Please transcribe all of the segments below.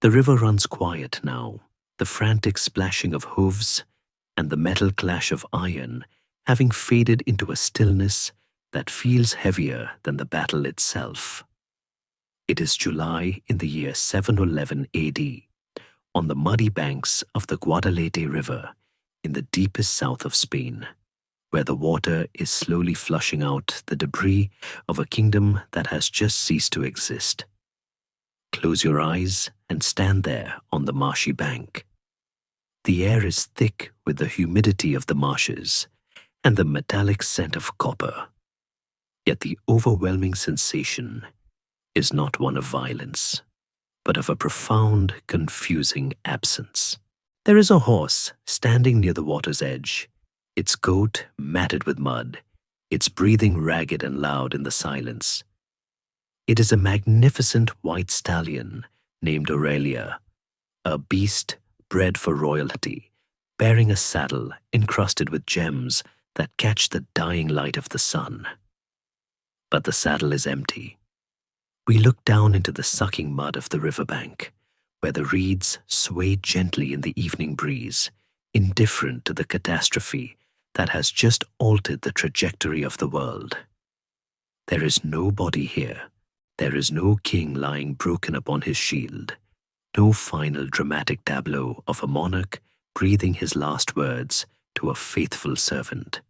The river runs quiet now, the frantic splashing of hooves and the metal clash of iron having faded into a stillness that feels heavier than the battle itself. It is July in the year 711 AD, on the muddy banks of the Guadalete River in the deepest south of Spain, where the water is slowly flushing out the debris of a kingdom that has just ceased to exist. Close your eyes and stand there on the marshy bank. The air is thick with the humidity of the marshes and the metallic scent of copper. Yet the overwhelming sensation is not one of violence, but of a profound, confusing absence. There is a horse standing near the water's edge, its coat matted with mud, its breathing ragged and loud in the silence. It is a magnificent white stallion named Aurelia, a beast bred for royalty, bearing a saddle encrusted with gems that catch the dying light of the sun. But the saddle is empty. We look down into the sucking mud of the riverbank, where the reeds sway gently in the evening breeze, indifferent to the catastrophe that has just altered the trajectory of the world. There is no body here. There is no king lying broken upon his shield, no final dramatic tableau of a monarch breathing his last words to a faithful servant.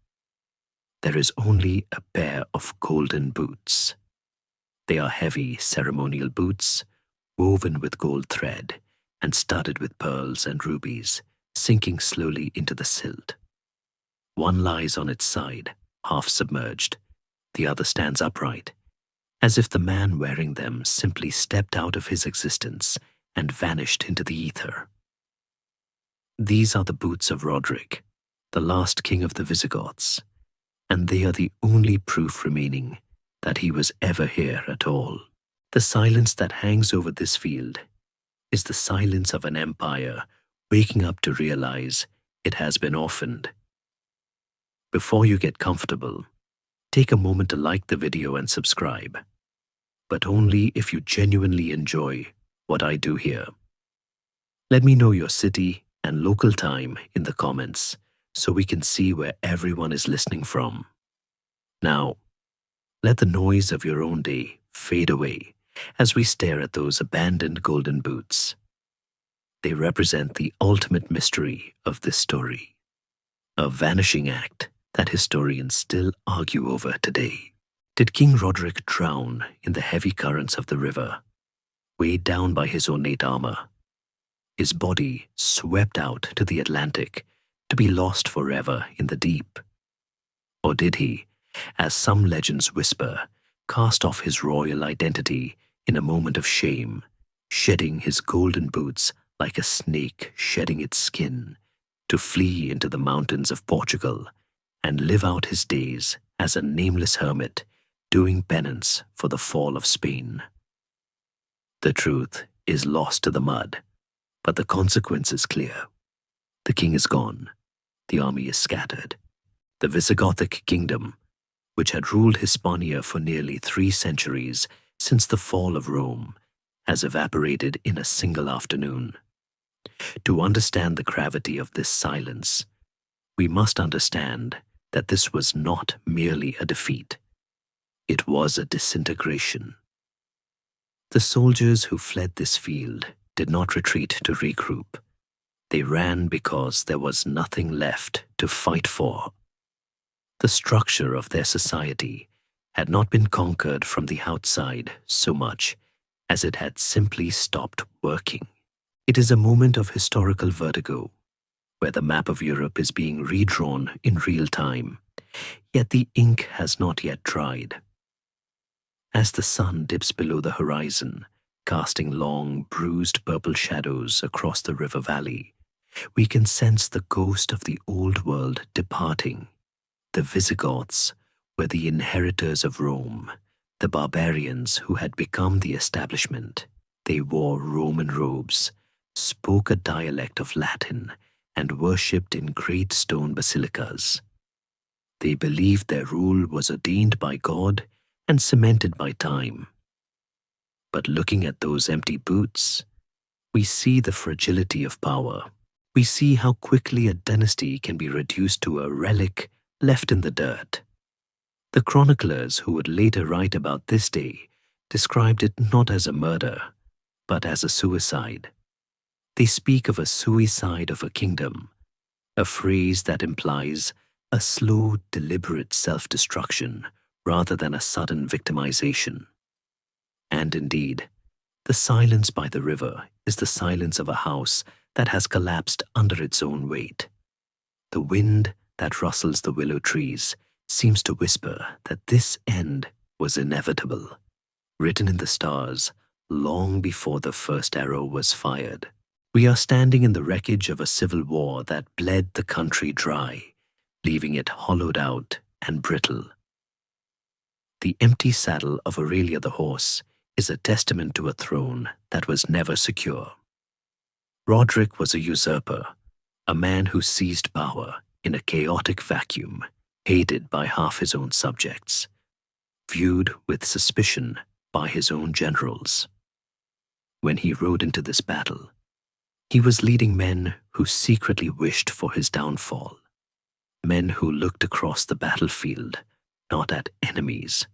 There is only a pair of golden boots. They are heavy ceremonial boots, woven with gold thread and studded with pearls and rubies, sinking slowly into the silt. One lies on its side, half submerged. The other stands upright, as if the man wearing them simply stepped out of his existence and vanished into the ether. These are the boots of Roderick, the last king of the Visigoths, and they are the only proof remaining that he was ever here at all. The silence that hangs over this field is the silence of an empire waking up to realize it has been orphaned. Before you get comfortable, take a moment to like the video and subscribe, but only if you genuinely enjoy what I do here. Let me know your city and local time in the comments so we can see where everyone is listening from. Now, let the noise of your own day fade away as we stare at those abandoned golden boots. They represent the ultimate mystery of this story, a vanishing act that historians still argue over today. Did King Roderick drown in the heavy currents of the river, weighed down by his ornate armor, his body swept out to the Atlantic to be lost forever in the deep? Or did he, as some legends whisper, cast off his royal identity in a moment of shame, shedding his golden boots like a snake shedding its skin, to flee into the mountains of Portugal and live out his days as a nameless hermit, doing penance for the fall of Spain? The truth is lost to the mud, but the consequence is clear. The king is gone. The army is scattered. The Visigothic kingdom, which had ruled Hispania for nearly 3 centuries since the fall of Rome, has evaporated in a single afternoon. To understand the gravity of this silence, we must understand that this was not merely a defeat. It was a disintegration. The soldiers who fled this field did not retreat to regroup. They ran because there was nothing left to fight for. The structure of their society had not been conquered from the outside so much as it had simply stopped working. It is a moment of historical vertigo, where the map of Europe is being redrawn in real time, yet the ink has not yet dried. As the sun dips below the horizon, casting long, bruised purple shadows across the river valley, we can sense the ghost of the old world departing. The Visigoths were the inheritors of Rome, the barbarians who had become the establishment. They wore Roman robes, spoke a dialect of Latin, and worshipped in great stone basilicas. They believed their rule was ordained by God and cemented by time. But looking at those empty boots, We see the fragility of power. We see how quickly a dynasty can be reduced to a relic left in the dirt. The chroniclers who would later write about this day described it not as a murder, but as a suicide. They speak of a suicide of a kingdom, a phrase that implies a slow, deliberate self-destruction rather than a sudden victimization. And indeed, the silence by the river is the silence of a house that has collapsed under its own weight. The wind that rustles the willow trees seems to whisper that this end was inevitable, written in the stars long before the first arrow was fired. We are standing in the wreckage of a civil war that bled the country dry, leaving it hollowed out and brittle. The empty saddle of Aurelia the horse is a testament to a throne that was never secure. Roderick was a usurper, a man who seized power in a chaotic vacuum, hated by half his own subjects, viewed with suspicion by his own generals. When he rode into this battle, he was leading men who secretly wished for his downfall, men who looked across the battlefield not at enemies,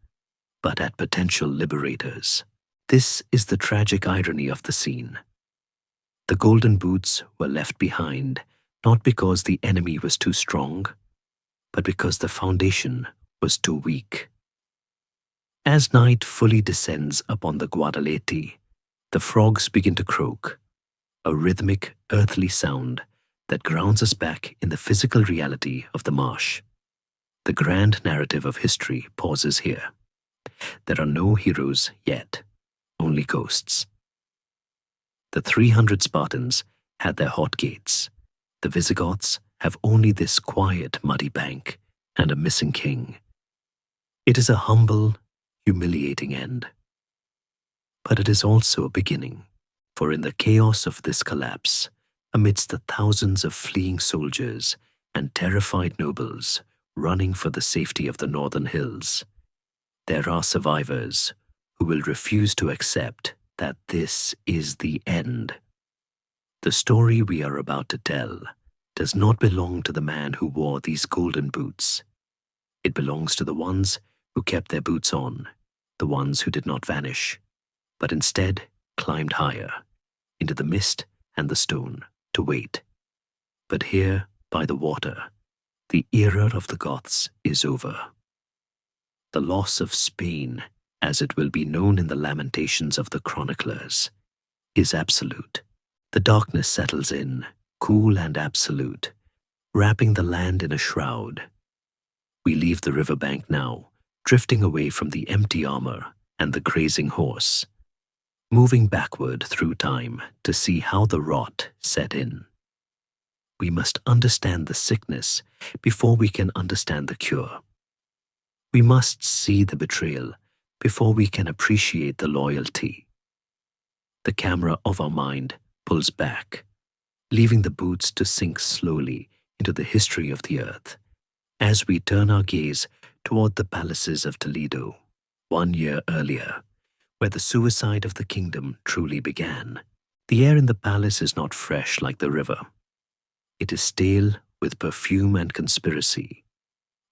but at potential liberators. This is the tragic irony of the scene. The golden boots were left behind not because the enemy was too strong, but because the foundation was too weak. As night fully descends upon the Guadalete, the frogs begin to croak, a rhythmic, earthly sound that grounds us back in the physical reality of the marsh. The grand narrative of history pauses here. There are no heroes yet, only ghosts. The 300 Spartans had their hot gates. The Visigoths have only this quiet, muddy bank and a missing king. It is a humble, humiliating end. But it is also a beginning, for in the chaos of this collapse, amidst the thousands of fleeing soldiers and terrified nobles running for the safety of the northern hills, there are survivors who will refuse to accept that this is the end. The story we are about to tell does not belong to the man who wore these golden boots. It belongs to the ones who kept their boots on, the ones who did not vanish, but instead climbed higher, into the mist and the stone, to wait. But here, by the water, the era of the Goths is over. The loss of Spain, as it will be known in the lamentations of the chroniclers, is absolute. The darkness settles in, cool and absolute, wrapping the land in a shroud. We leave the riverbank now, drifting away from the empty armor and the grazing horse, moving backward through time to see how the rot set in. We must understand the sickness before we can understand the cure. We must see the betrayal before we can appreciate the loyalty. The camera of our mind pulls back, leaving the boots to sink slowly into the history of the earth as we turn our gaze toward the palaces of Toledo, 1 year earlier, where the suicide of the kingdom truly began. The air in the palace is not fresh like the river. It is stale with perfume and conspiracy.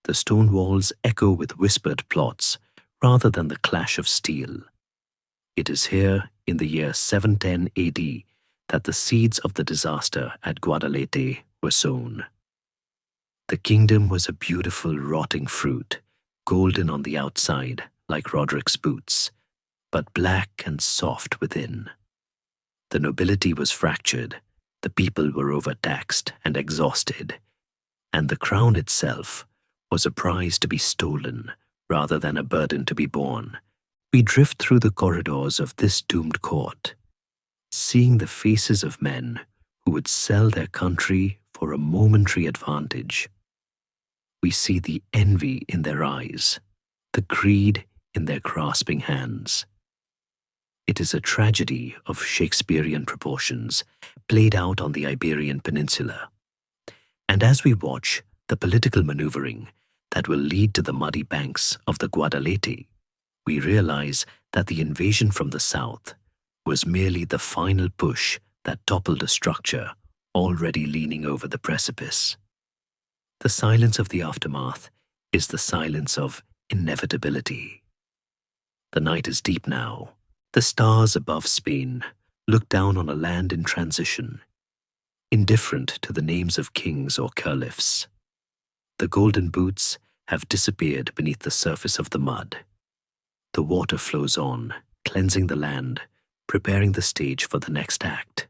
The stone walls echo with whispered plots rather than the clash of steel. It is here, in the year 710 AD, that the seeds of the disaster at Guadalete were sown. The kingdom was a beautiful rotting fruit, golden on the outside, like Roderick's boots, but black and soft within. The nobility was fractured, the people were overtaxed and exhausted, and the crown itself was a prize to be stolen rather than a burden to be borne. We drift through the corridors of this doomed court, seeing the faces of men who would sell their country for a momentary advantage. We see the envy in their eyes, the greed in their grasping hands. It is a tragedy of Shakespearean proportions played out on the Iberian Peninsula. And as we watch the political maneuvering that will lead to the muddy banks of the Guadalete, we realize that the invasion from the south was merely the final push that toppled a structure already leaning over the precipice. The silence of the aftermath is the silence of inevitability. The night is deep now. The stars above Spain look down on a land in transition, indifferent to the names of kings or caliphs. The golden boots have disappeared beneath the surface of the mud. The water flows on, cleansing the land, preparing the stage for the next act.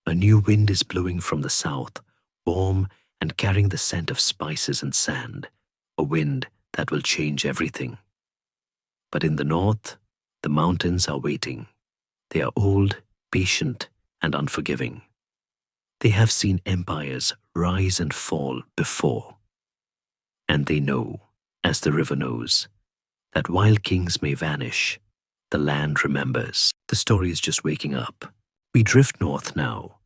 A new wind is blowing from the south, warm and carrying the scent of spices and sand, a wind that will change everything. But in the north, the mountains are waiting. They are old, patient, and unforgiving. They have seen empires rise and fall before. And they know, as the river knows, that while kings may vanish, the land remembers. The story is just waking up. We drift north now,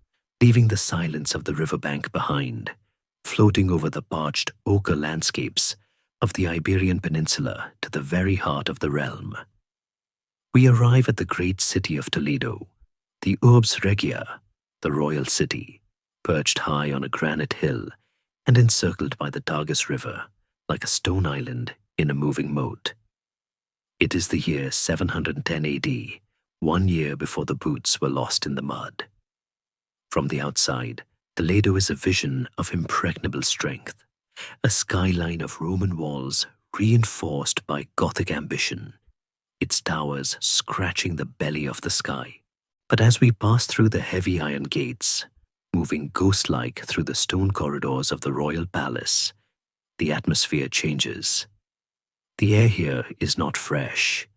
leaving the silence of the riverbank behind, floating over the parched ochre landscapes of the Iberian Peninsula to the very heart of the realm. We arrive at the great city of Toledo, the Urbs Regia, the royal city, perched high on a granite hill and encircled by the Tagus River like a stone island in a moving moat. It is the year 710 AD, 1 year before the boots were lost in the mud. From the outside, Toledo is a vision of impregnable strength, a skyline of Roman walls reinforced by Gothic ambition, its towers scratching the belly of the sky. But as we pass through the heavy iron gates, moving ghost-like through the stone corridors of the royal palace, the atmosphere changes. The air here is not fresh.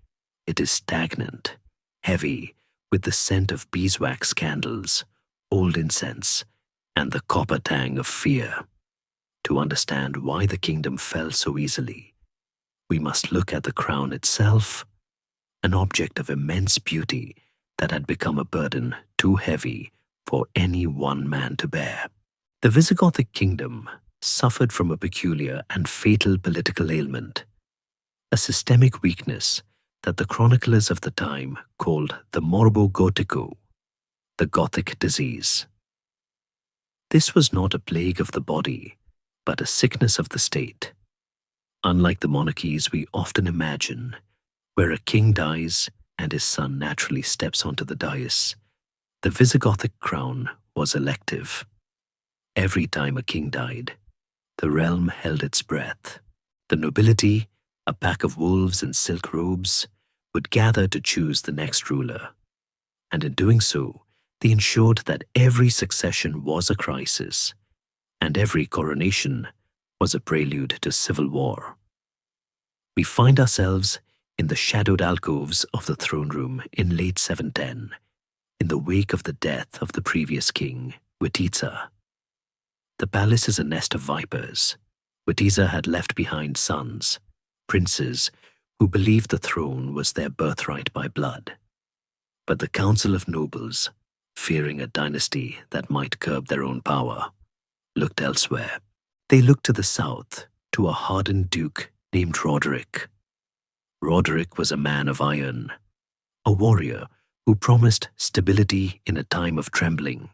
It is stagnant, heavy, with the scent of beeswax candles, old incense, and the copper tang of fear. To understand why the kingdom fell so easily, we must look at the crown itself, an object of immense beauty that had become a burden too heavy for any one man to bear. The Visigothic kingdom suffered from a peculiar and fatal political ailment, a systemic weakness that the chroniclers of the time called the morbo gotico, the Gothic disease. This was not a plague of the body, but a sickness of the state. Unlike the monarchies we often imagine, where a king dies and his son naturally steps onto the dais, the Visigothic crown was elective. Every time a king died, the realm held its breath. The nobility, a pack of wolves in silk robes, would gather to choose the next ruler. And in doing so, they ensured that every succession was a crisis, and every coronation was a prelude to civil war. We find ourselves in the shadowed alcoves of the throne room in late 710, in the wake of the death of the previous king, Witiza. The palace is a nest of vipers. Witiza had left behind sons, princes, who believed the throne was their birthright by blood. But the council of nobles, fearing a dynasty that might curb their own power, looked elsewhere. They looked to the south, to a hardened duke named Roderick. Roderick was a man of iron, a warrior who promised stability in a time of trembling.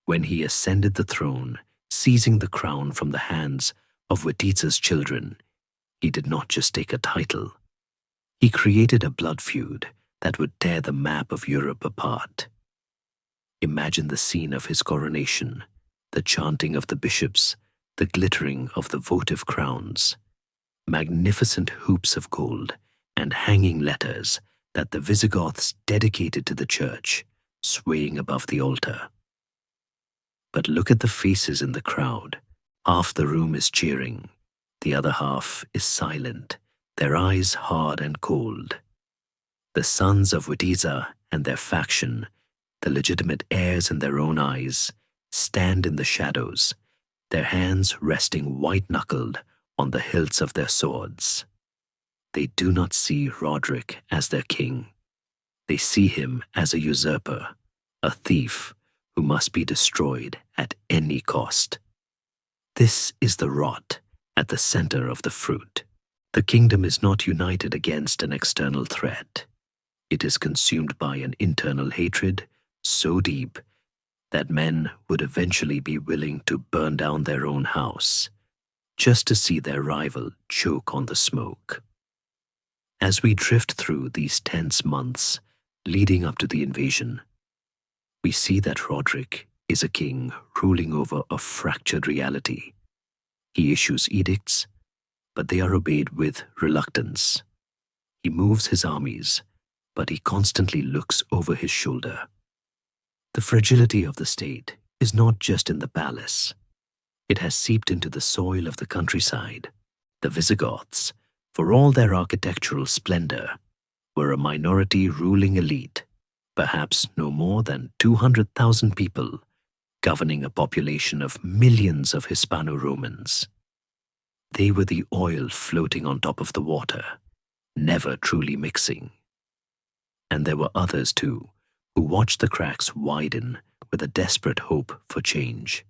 When he ascended the throne, seizing the crown from the hands of Witiza's children, he did not just take a title. He created a blood feud that would tear the map of Europe apart. Imagine the scene of his coronation, the chanting of the bishops, the glittering of the votive crowns, magnificent hoops of gold, and hanging letters that the Visigoths dedicated to the church, swaying above the altar. But look at the faces in the crowd. Half the room is cheering. The other half is silent, their eyes hard and cold. The sons of Witiza and their faction, the legitimate heirs in their own eyes, stand in the shadows, their hands resting white-knuckled on the hilts of their swords. They do not see Roderick as their king. They see him as a usurper, a thief who must be destroyed at any cost. This is the rot at the center of the fruit. The kingdom is not united against an external threat. It is consumed by an internal hatred so deep that men would eventually be willing to burn down their own house just to see their rival choke on the smoke. As we drift through these tense months leading up to the invasion, we see that Roderick is a king ruling over a fractured reality. He issues edicts, but they are obeyed with reluctance. He moves his armies, but he constantly looks over his shoulder. The fragility of the state is not just in the palace. It has seeped into the soil of the countryside. The Visigoths, for all their architectural splendor, were a minority ruling elite, perhaps no more than 200,000 people, governing a population of millions of Hispano-Romans. They were the oil floating on top of the water, never truly mixing. And there were others too, who watched the cracks widen with a desperate hope for change.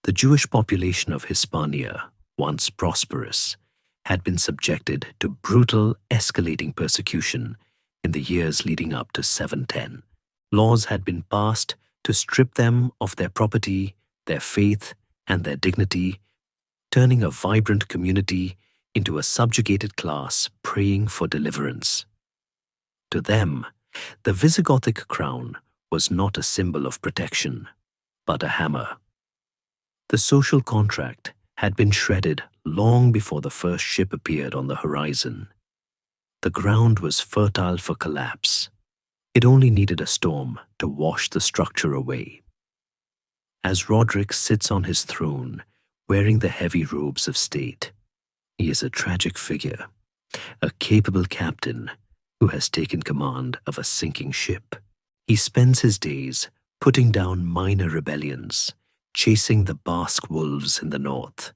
The Jewish population of Hispania, once prosperous, had been subjected to brutal, escalating persecution in the years leading up to 710. Laws had been passed to strip them of their property, their faith, and their dignity, turning a vibrant community into a subjugated class praying for deliverance. To them, the Visigothic crown was not a symbol of protection, but a hammer. The social contract had been shredded long before the first ship appeared on the horizon. The ground was fertile for collapse. It only needed a storm to wash the structure away. As Roderick sits on his throne, wearing the heavy robes of state, he is a tragic figure, a capable captain who has taken command of a sinking ship. He spends his days putting down minor rebellions, chasing the Basque wolves in the north,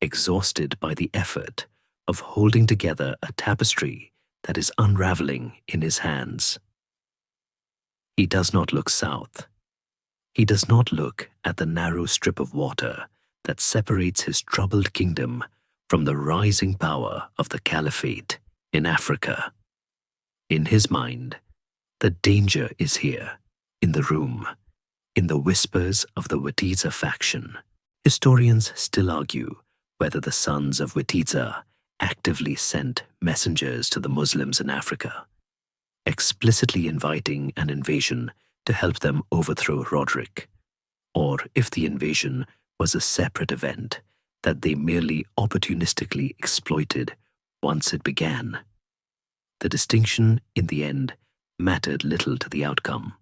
exhausted by the effort of holding together a tapestry that is unraveling in his hands. He does not look south. He does not look at the narrow strip of water that separates his troubled kingdom from the rising power of the Caliphate in Africa. In his mind, the danger is here, in the room, in the whispers of the Witiza faction. Historians still argue whether the sons of Witiza actively sent messengers to the Muslims in Africa, explicitly inviting an invasion to help them overthrow Roderick, or if the invasion was a separate event that they merely opportunistically exploited once it began. The distinction, in the end, mattered little to the outcome.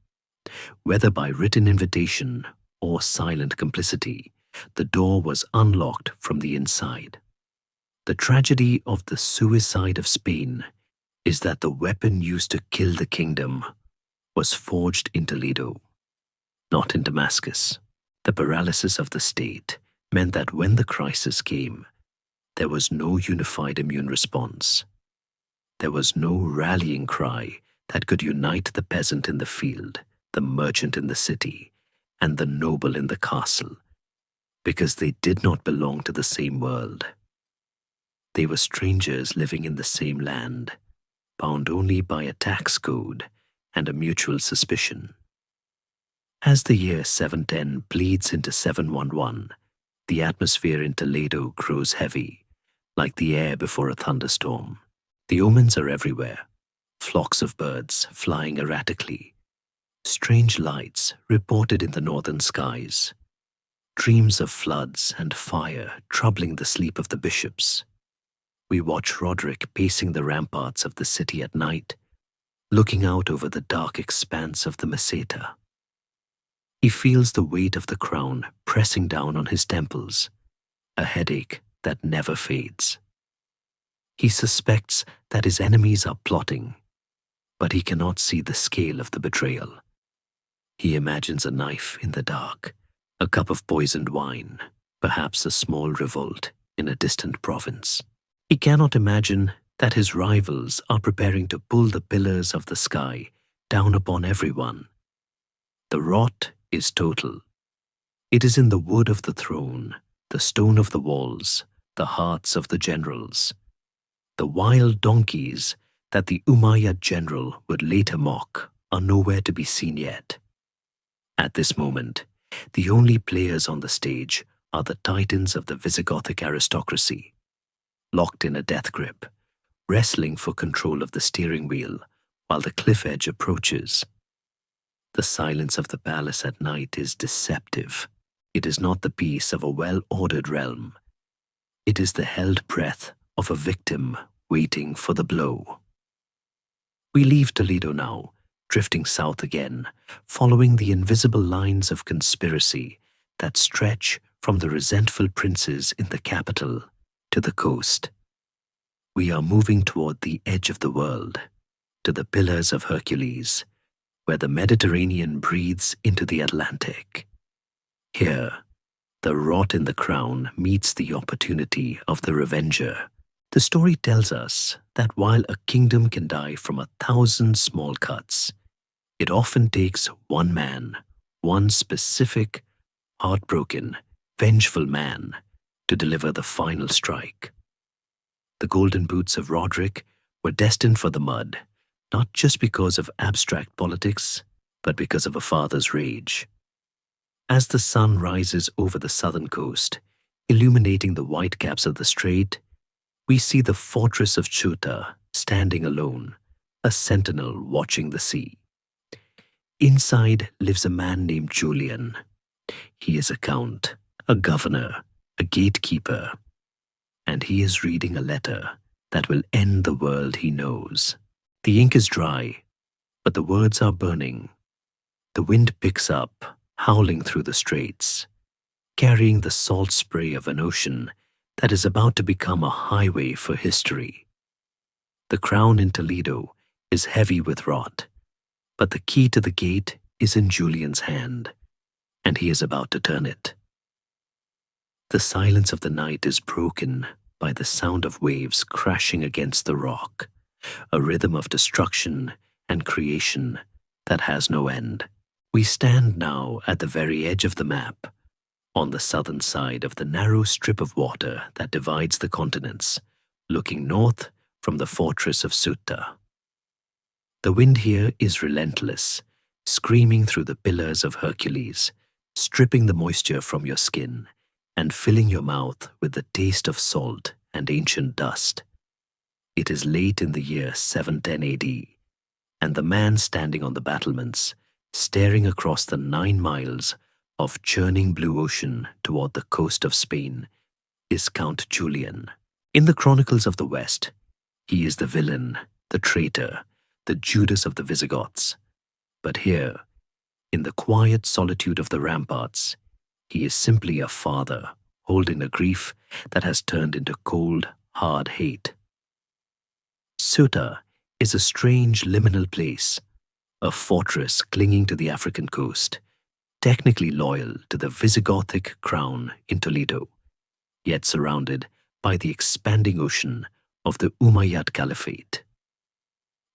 Whether by written invitation or silent complicity, the door was unlocked from the inside. The tragedy of the suicide of Spain is that the weapon used to kill the kingdom was forged in Toledo, not in Damascus. The paralysis of the state meant that when the crisis came, there was no unified immune response. There was no rallying cry that could unite the peasant in the field, the merchant in the city, and the noble in the castle, because they did not belong to the same world. They were strangers living in the same land, bound only by a tax code and a mutual suspicion. As the year 710 bleeds into 711, the atmosphere in Toledo grows heavy, like the air before a thunderstorm. The omens are everywhere, flocks of birds flying erratically, strange lights reported in the northern skies, dreams of floods and fire troubling the sleep of the bishops. We watch Roderick pacing the ramparts of the city at night, looking out over the dark expanse of the Meseta. He feels the weight of the crown pressing down on his temples, a headache that never fades. He suspects that his enemies are plotting, but he cannot see the scale of the betrayal. He imagines a knife in the dark, a cup of poisoned wine, perhaps a small revolt in a distant province. He cannot imagine that his rivals are preparing to pull the pillars of the sky down upon everyone. The rot is total. It is in the wood of the throne, the stone of the walls, the hearts of the generals. The wild donkeys that the Umayyad general would later mock are nowhere to be seen yet. At this moment, the only players on the stage are the titans of the Visigothic aristocracy, locked in a death grip, wrestling for control of the steering wheel while the cliff edge approaches. The silence of the palace at night is deceptive. It is not the peace of a well-ordered realm. It is the held breath of a victim waiting for the blow. We leave Toledo now, drifting south again, following the invisible lines of conspiracy that stretch from the resentful princes in the capital to the coast. We are moving toward the edge of the world, to the Pillars of Hercules, where the Mediterranean breathes into the Atlantic. Here, the rot in the crown meets the opportunity of the revenger. The story tells us that while a kingdom can die from 1,000 small cuts, it often takes one man, one specific, heartbroken, vengeful man, to deliver the final strike. The golden boots of Roderick were destined for the mud, not just because of abstract politics, but because of a father's rage. As the sun rises over the southern coast, illuminating the whitecaps of the strait, we see the fortress of Ceuta standing alone, a sentinel watching the sea. Inside lives a man named Julian. He is a count, a governor, a gatekeeper, and he is reading a letter that will end the world he knows. The ink is dry, but the words are burning. The wind picks up, howling through the straits, carrying the salt spray of an ocean that is about to become a highway for history. The crown in Toledo is heavy with rot, but the key to the gate is in Julian's hand, and he is about to turn it. The silence of the night is broken by the sound of waves crashing against the rock, a rhythm of destruction and creation that has no end. We stand now at the very edge of the map, on the southern side of the narrow strip of water that divides the continents, looking north from the fortress of Ceuta. The wind here is relentless, screaming through the Pillars of Hercules, stripping the moisture from your skin and filling your mouth with the taste of salt and ancient dust. It is late in the year 710 AD, and the man standing on the battlements, staring across the 9 miles of churning blue ocean toward the coast of Spain, is Count Julian. In the Chronicles of the West, he is the villain, the traitor, the Judas of the Visigoths. But here, in the quiet solitude of the ramparts, he is simply a father holding a grief that has turned into cold, hard hate. Ceuta is a strange liminal place, a fortress clinging to the African coast, technically loyal to the Visigothic crown in Toledo, yet surrounded by the expanding ocean of the Umayyad Caliphate.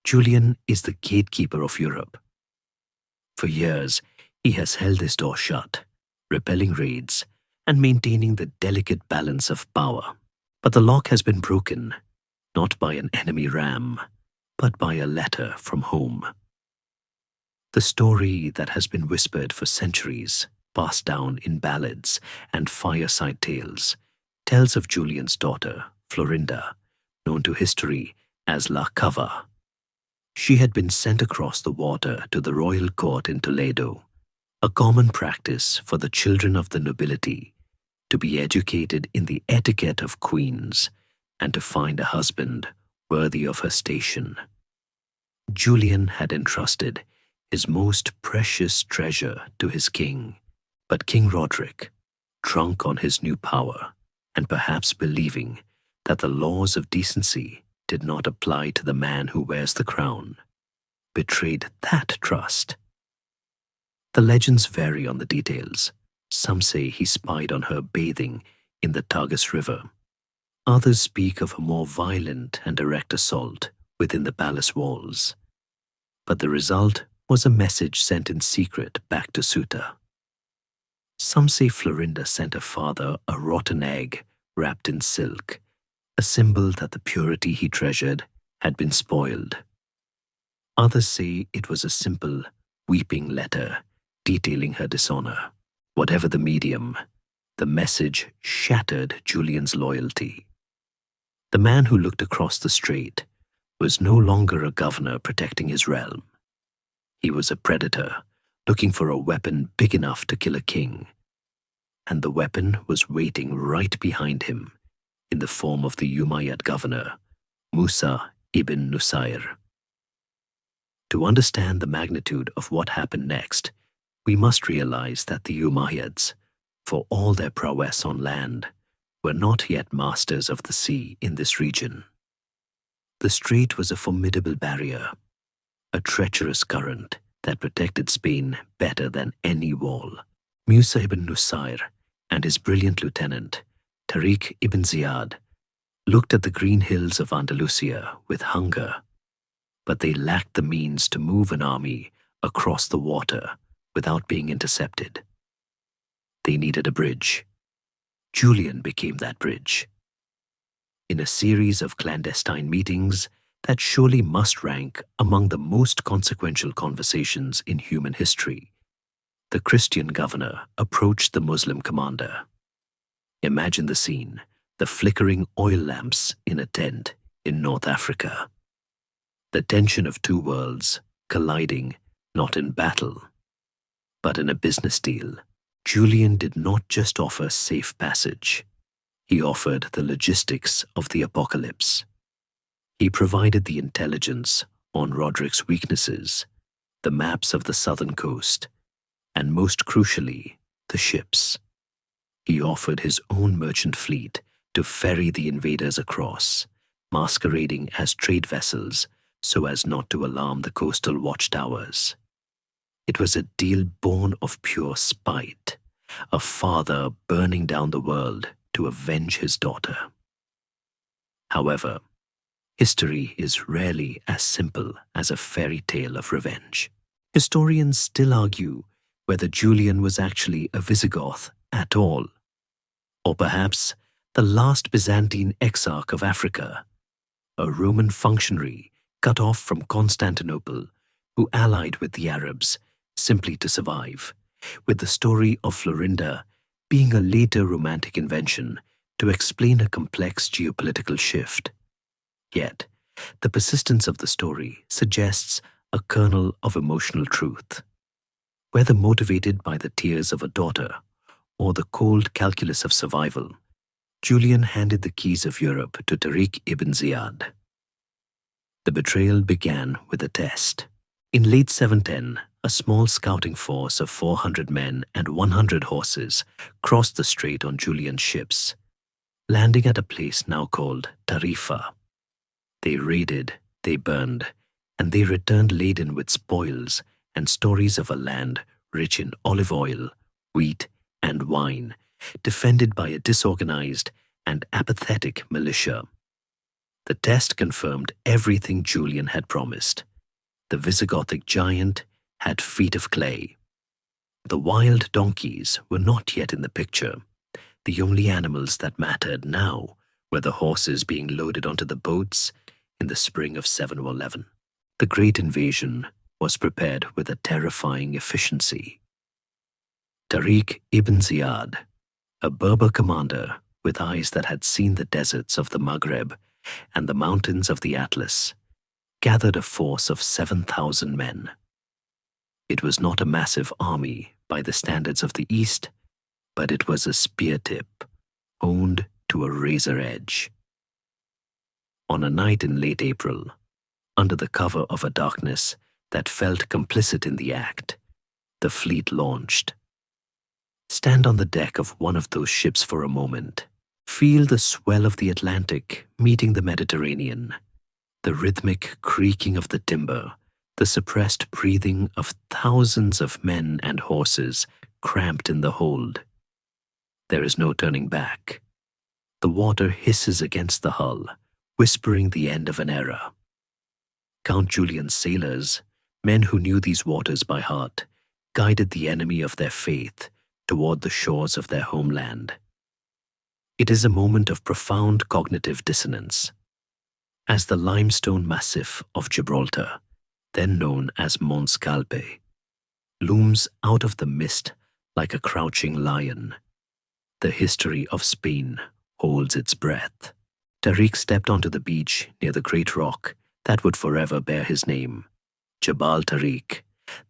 Julian is the gatekeeper of Europe. For years, he has held his door shut, repelling raids and maintaining the delicate balance of power. But the lock has been broken, not by an enemy ram, but by a letter from home. The story that has been whispered for centuries, passed down in ballads and fireside tales, tells of Julian's daughter, Florinda, known to history as La Cava. She had been sent across the water to the royal court in Toledo, a common practice for the children of the nobility to be educated in the etiquette of queens and to find a husband worthy of her station. Julian had entrusted his most precious treasure to his king, but King Roderick, drunk on his new power and perhaps believing that the laws of decency did not apply to the man who wears the crown, betrayed that trust. The legends vary on the details. Some say he spied on her bathing in the Tagus River. Others speak of a more violent and direct assault within the palace walls. But the result was a message sent in secret back to Ceuta. Some say Florinda sent her father a rotten egg wrapped in silk, a symbol that the purity he treasured had been spoiled. Others say it was a simple, weeping letter detailing her dishonor. Whatever the medium, the message shattered Julian's loyalty. The man who looked across the strait was no longer a governor protecting his realm. He was a predator, looking for a weapon big enough to kill a king. And the weapon was waiting right behind him, in the form of the Umayyad governor, Musa ibn Nusayr. To understand the magnitude of what happened next, we must realize that the Umayyads, for all their prowess on land, were not yet masters of the sea in this region. The strait was a formidable barrier, a treacherous current that protected Spain better than any wall. Musa ibn Nusayr and his brilliant lieutenant, Tariq ibn Ziyad, looked at the green hills of Andalusia with hunger, but they lacked the means to move an army across the water without being intercepted. They needed a bridge. Julian became that bridge. In a series of clandestine meetings that surely must rank among the most consequential conversations in human history, the Christian governor approached the Muslim commander. Imagine the scene, the flickering oil lamps in a tent in North Africa. The tension of two worlds colliding not in battle, but in a business deal. Julian did not just offer safe passage. He offered the logistics of the apocalypse. He provided the intelligence on Roderick's weaknesses, the maps of the southern coast, and most crucially, the ships. He offered his own merchant fleet to ferry the invaders across, masquerading as trade vessels so as not to alarm the coastal watchtowers. It was a deal born of pure spite, a father burning down the world to avenge his daughter. However, history is rarely as simple as a fairy tale of revenge. Historians still argue whether Julian was actually a Visigoth at all, or perhaps the last Byzantine exarch of Africa, a Roman functionary cut off from Constantinople who allied with the Arabs simply to survive, with the story of Florinda being a later romantic invention to explain a complex geopolitical shift. Yet, the persistence of the story suggests a kernel of emotional truth. Whether motivated by the tears of a daughter or the cold calculus of survival, Julian handed the keys of Europe to Tariq ibn Ziyad. The betrayal began with a test. In late 710, a small scouting force of 400 men and 100 horses crossed the strait on Julian's ships, landing at a place now called Tarifa. They raided, they burned, and they returned laden with spoils and stories of a land rich in olive oil, wheat, and wine, defended by a disorganized and apathetic militia. The test confirmed everything Julian had promised. The Visigothic giant had feet of clay. The wild donkeys were not yet in the picture. The only animals that mattered now were the horses being loaded onto the boats in the spring of 711. The great invasion was prepared with a terrifying efficiency. Tariq ibn Ziyad, a Berber commander with eyes that had seen the deserts of the Maghreb and the mountains of the Atlas, gathered a force of 7,000 men. It was not a massive army by the standards of the East, but it was a spear tip, honed to a razor edge. On a night in late April, under the cover of a darkness that felt complicit in the act, the fleet launched. Stand on the deck of one of those ships for a moment. Feel the swell of the Atlantic meeting the Mediterranean, the rhythmic creaking of the timber, the suppressed breathing of thousands of men and horses cramped in the hold. There is no turning back. The water hisses against the hull, whispering the end of an era. Count Julian's sailors, men who knew these waters by heart, guided the enemy of their faith toward the shores of their homeland. It is a moment of profound cognitive dissonance. As the limestone massif of Gibraltar, then known as Mons Calpe, looms out of the mist like a crouching lion. The history of Spain holds its breath. Tariq stepped onto the beach near the great rock that would forever bear his name, Jabal Tariq,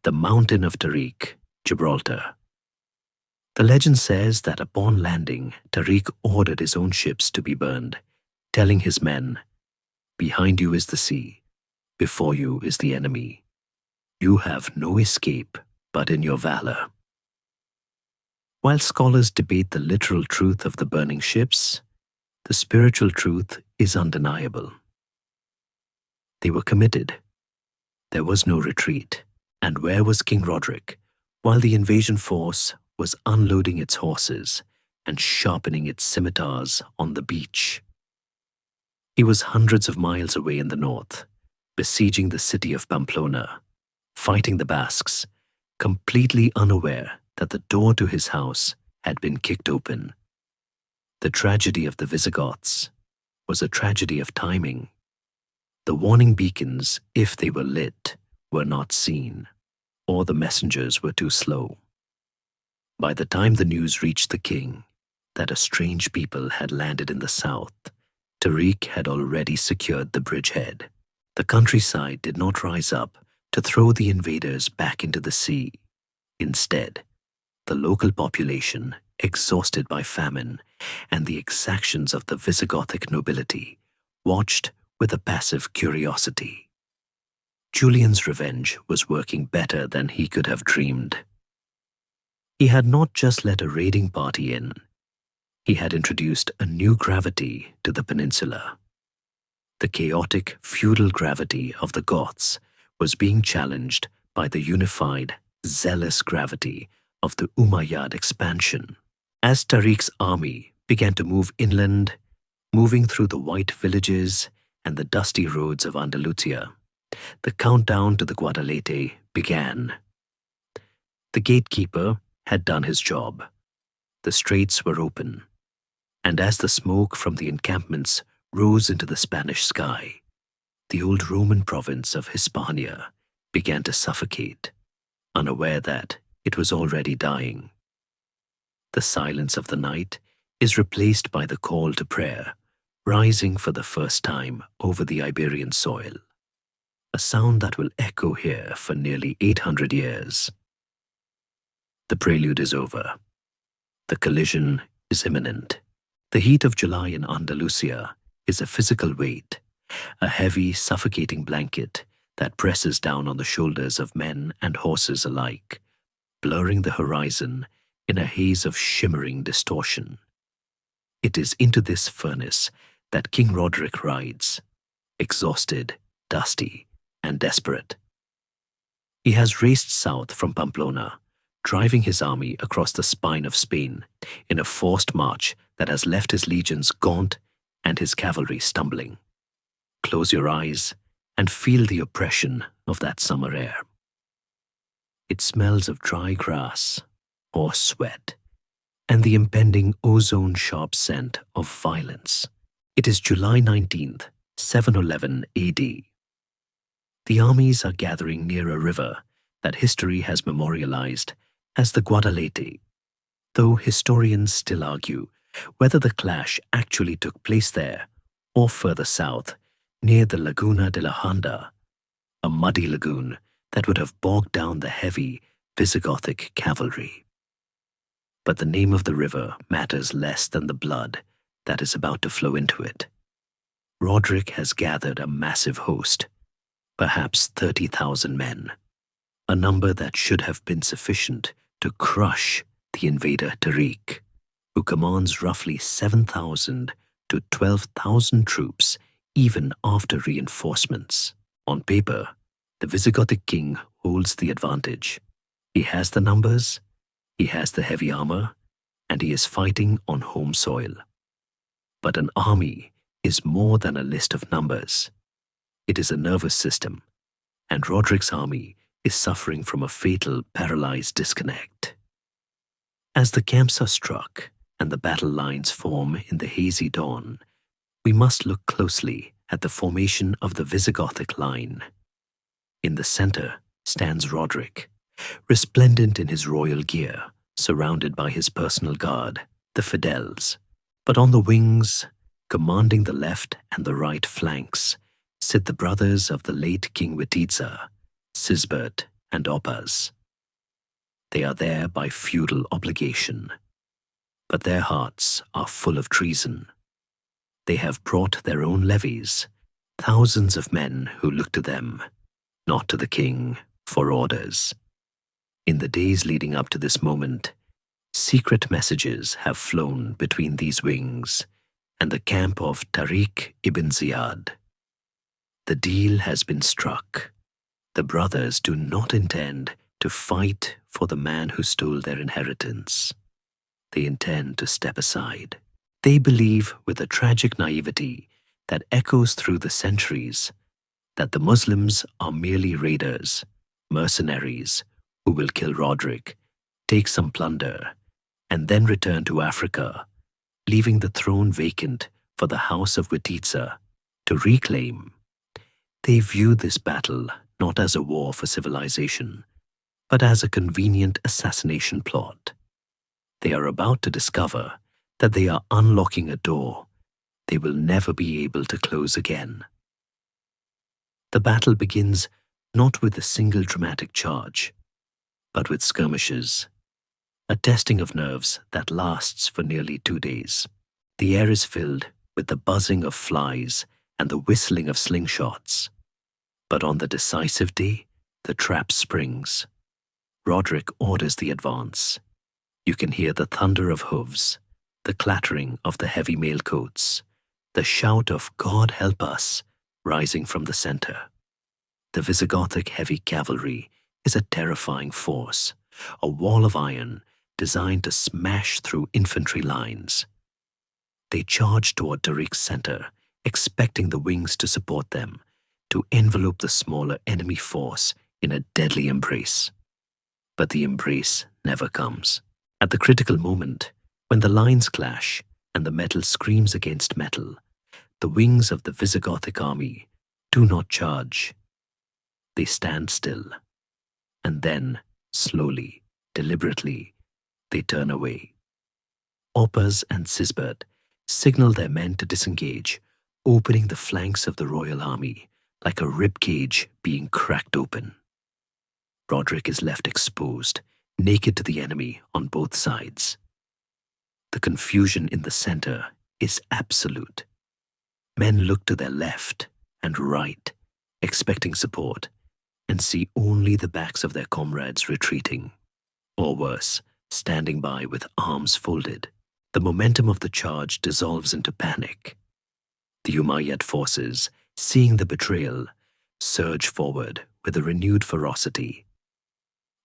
the mountain of Tariq, Gibraltar. The legend says that upon landing, Tariq ordered his own ships to be burned, telling his men, "Behind you is the sea, before you is the enemy. You have no escape but in your valor." While scholars debate the literal truth of the burning ships, the spiritual truth is undeniable. They were committed. There was no retreat. And where was King Roderick while the invasion force was unloading its horses and sharpening its scimitars on the beach? He was hundreds of miles away in the north, besieging the city of Pamplona, fighting the Basques, completely unaware that the door to his house had been kicked open. The tragedy of the Visigoths was a tragedy of timing. The warning beacons, if they were lit, were not seen, or the messengers were too slow. By the time the news reached the king that a strange people had landed in the south, Tariq had already secured the bridgehead. The countryside did not rise up to throw the invaders back into the sea. Instead, the local population, exhausted by famine and the exactions of the Visigothic nobility, watched with a passive curiosity. Julian's revenge was working better than he could have dreamed. He had not just let a raiding party in, he had introduced a new gravity to the peninsula. The chaotic feudal gravity of the Goths was being challenged by the unified, zealous gravity of the Umayyad expansion. As Tariq's army began to move inland, moving through the white villages and the dusty roads of Andalusia, the countdown to the Guadalete began. The gatekeeper had done his job. The straits were open, and as the smoke from the encampments rose into the Spanish sky, the old Roman province of Hispania began to suffocate, unaware that it was already dying. The silence of the night is replaced by the call to prayer, rising for the first time over the Iberian soil, a sound that will echo here for nearly 800 years. The prelude is over. The collision is imminent. The heat of July in Andalusia is a physical weight, a heavy, suffocating blanket that presses down on the shoulders of men and horses alike, blurring the horizon in a haze of shimmering distortion. It is into this furnace that King Roderick rides, exhausted, dusty, and desperate. He has raced south from Pamplona, driving his army across the spine of Spain in a forced march that has left his legions gaunt and his cavalry stumbling. Close your eyes and feel the oppression of that summer air. It smells of dry grass, horse sweat, and the impending ozone-sharp scent of violence. It is July 19th, 711 AD. The armies are gathering near a river that history has memorialized as the Guadalete, though historians still argue whether the clash actually took place there or further south, near the Laguna de la Honda, a muddy lagoon that would have bogged down the heavy Visigothic cavalry. But the name of the river matters less than the blood that is about to flow into it. Roderick has gathered a massive host, perhaps 30,000 men, a number that should have been sufficient to crush the invader Tariq, who commands roughly 7,000 to 12,000 troops even after reinforcements. On paper, the Visigothic king holds the advantage. He has the numbers, he has the heavy armor, and he is fighting on home soil. But an army is more than a list of numbers. It is a nervous system, and Roderick's army is suffering from a fatal paralyzed disconnect. As the camps are struck and the battle lines form in the hazy dawn, we must look closely at the formation of the Visigothic line. In the center stands Roderick, resplendent in his royal gear, surrounded by his personal guard, the Fidels. But on the wings, commanding the left and the right flanks, sit the brothers of the late King Wititza, Sisbert, and Opaz. They are there by feudal obligation, but their hearts are full of treason. They have brought their own levies, thousands of men who look to them, not to the king, for orders. In the days leading up to this moment, secret messages have flown between these wings and the camp of Tariq ibn Ziyad. The deal has been struck. The brothers do not intend to fight for the man who stole their inheritance. They intend to step aside. They believe with a tragic naivety that echoes through the centuries that the Muslims are merely raiders, mercenaries who will kill Roderick, take some plunder, and then return to Africa, leaving the throne vacant for the House of Wititza to reclaim. They view this battle not as a war for civilization, but as a convenient assassination plot. They are about to discover that they are unlocking a door they will never be able to close again. The battle begins not with a single dramatic charge, but with skirmishes, a testing of nerves that lasts for nearly 2 days. The air is filled with the buzzing of flies and the whistling of slingshots. But on the decisive day, the trap springs. Roderick orders the advance. You can hear the thunder of hooves, the clattering of the heavy mailcoats, the shout of "God help us" rising from the center. The Visigothic heavy cavalry is a terrifying force, a wall of iron designed to smash through infantry lines. They charge toward Tariq's center, expecting the wings to support them, to envelope the smaller enemy force in a deadly embrace. But the embrace never comes. At the critical moment, when the lines clash and the metal screams against metal, the wings of the Visigothic army do not charge. They stand still, and then, slowly, deliberately, they turn away. Opaz and Sisbert signal their men to disengage, opening the flanks of the royal army like a rib cage being cracked open. Roderick is left exposed, naked to the enemy on both sides. The confusion in the center is absolute. Men look to their left and right, expecting support, and see only the backs of their comrades retreating, or worse, standing by with arms folded. The momentum of the charge dissolves into panic. The Umayyad forces, seeing the betrayal, surge forward with a renewed ferocity.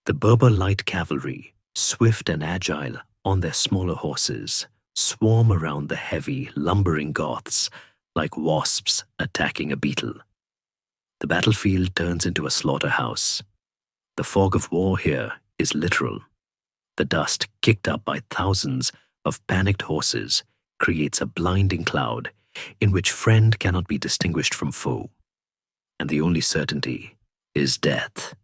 The Berber light cavalry, swift and agile on their smaller horses, swarm around the heavy, lumbering Goths like wasps attacking a beetle. The battlefield turns into a slaughterhouse. The fog of war here is literal. The dust kicked up by thousands of panicked horses creates a blinding cloud in which friend cannot be distinguished from foe. And the only certainty is death.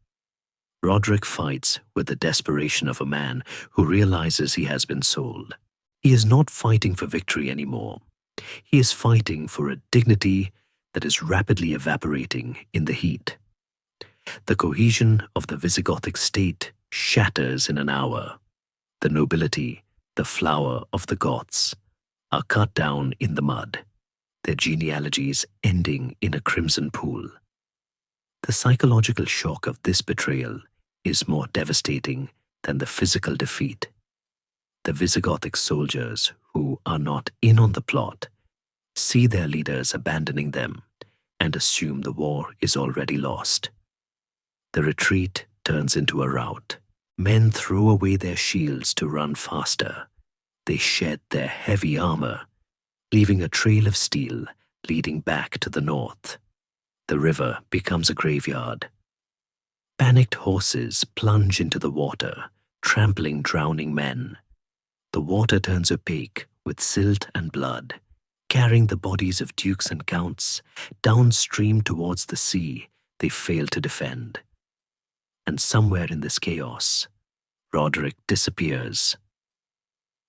Roderick fights with the desperation of a man who realizes he has been sold. He is not fighting for victory anymore. He is fighting for a dignity that is rapidly evaporating in the heat. The cohesion of the Visigothic state shatters in an hour. The nobility, the flower of the Goths, are cut down in the mud, their genealogies ending in a crimson pool. The psychological shock of this betrayal is more devastating than the physical defeat. The Visigothic soldiers who are not in on the plot see their leaders abandoning them and assume the war is already lost. The retreat turns into a rout. Men throw away their shields to run faster. They shed their heavy armor, leaving a trail of steel leading back to the north. The river becomes a graveyard. Panicked horses plunge into the water, trampling drowning men. The water turns opaque with silt and blood, carrying the bodies of dukes and counts downstream towards the sea they failed to defend. And somewhere in this chaos, Roderick disappears.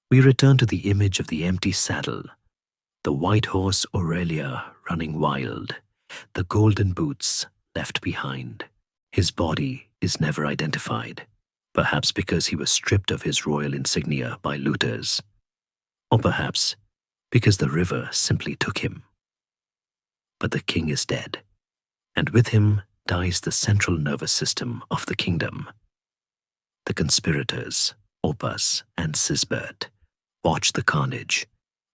We return to the image of the empty saddle, the white horse Aurelia running wild, the golden boots left behind. His body is never identified, perhaps because he was stripped of his royal insignia by looters, or perhaps because the river simply took him. But the king is dead, and with him dies the central nervous system of the kingdom. The conspirators, Oppas and Sisbert, watch the carnage,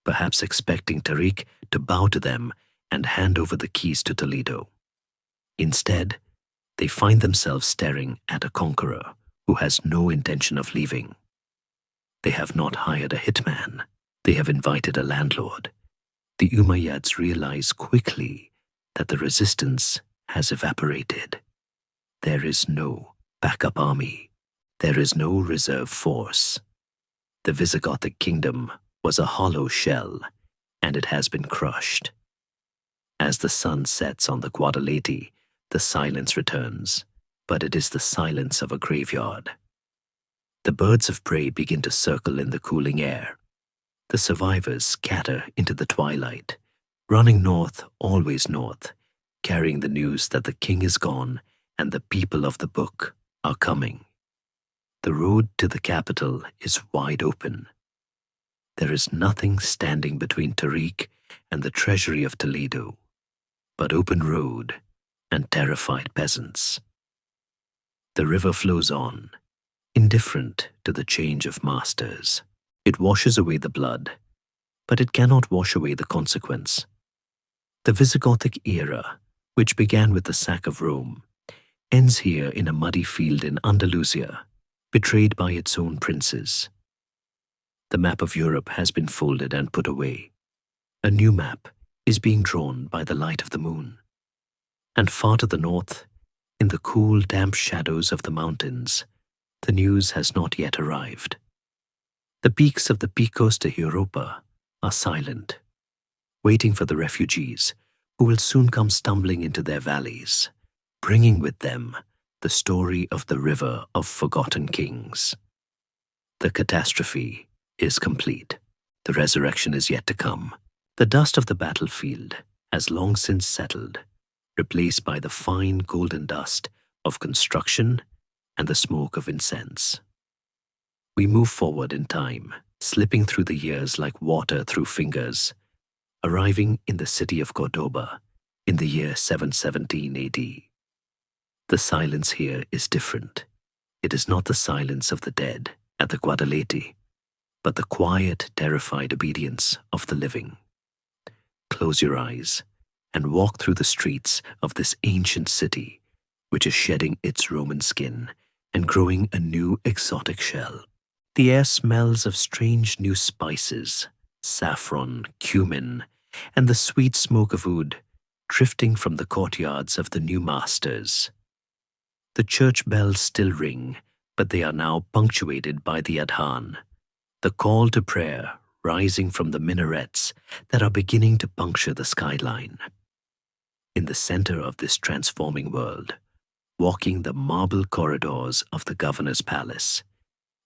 perhaps expecting Tariq to bow to them and hand over the keys to Toledo. Instead, they find themselves staring at a conqueror who has no intention of leaving. They have not hired a hitman, they have invited a landlord. The Umayyads realize quickly that the resistance has evaporated. There is no backup army. There is no reserve force. The Visigothic kingdom was a hollow shell, and it has been crushed. As the sun sets on the Guadalete, the silence returns, but it is the silence of a graveyard. The birds of prey begin to circle in the cooling air. The survivors scatter into the twilight, running north, always north, carrying the news that the king is gone and the people of the book are coming. The road to the capital is wide open. There is nothing standing between Tariq and the treasury of Toledo, but open road and terrified peasants. The river flows on, indifferent to the change of masters. It washes away the blood, but it cannot wash away the consequence. The Visigothic era, which began with the sack of Rome, ends here in a muddy field in Andalusia, betrayed by its own princes. The map of Europe has been folded and put away. A new map is being drawn by the light of the moon. And far to the north, in the cool, damp shadows of the mountains, the news has not yet arrived. The peaks of the Picos de Europa are silent, waiting for the refugees who will soon come stumbling into their valleys, bringing with them the story of the river of forgotten kings. The catastrophe is complete. The resurrection is yet to come. The dust of the battlefield has long since settled, replaced by the fine golden dust of construction and the smoke of incense. We move forward in time, slipping through the years like water through fingers, arriving in the city of Cordoba in the year 717 AD. The silence here is different. It is not the silence of the dead at the Guadalete, but the quiet, terrified obedience of the living. Close your eyes and walk through the streets of this ancient city, which is shedding its Roman skin and growing a new exotic shell. The air smells of strange new spices, saffron, cumin, and the sweet smoke of oud drifting from the courtyards of the new masters. The church bells still ring, but they are now punctuated by the adhan, the call to prayer rising from the minarets that are beginning to puncture the skyline. In the center of this transforming world, walking the marble corridors of the governor's palace,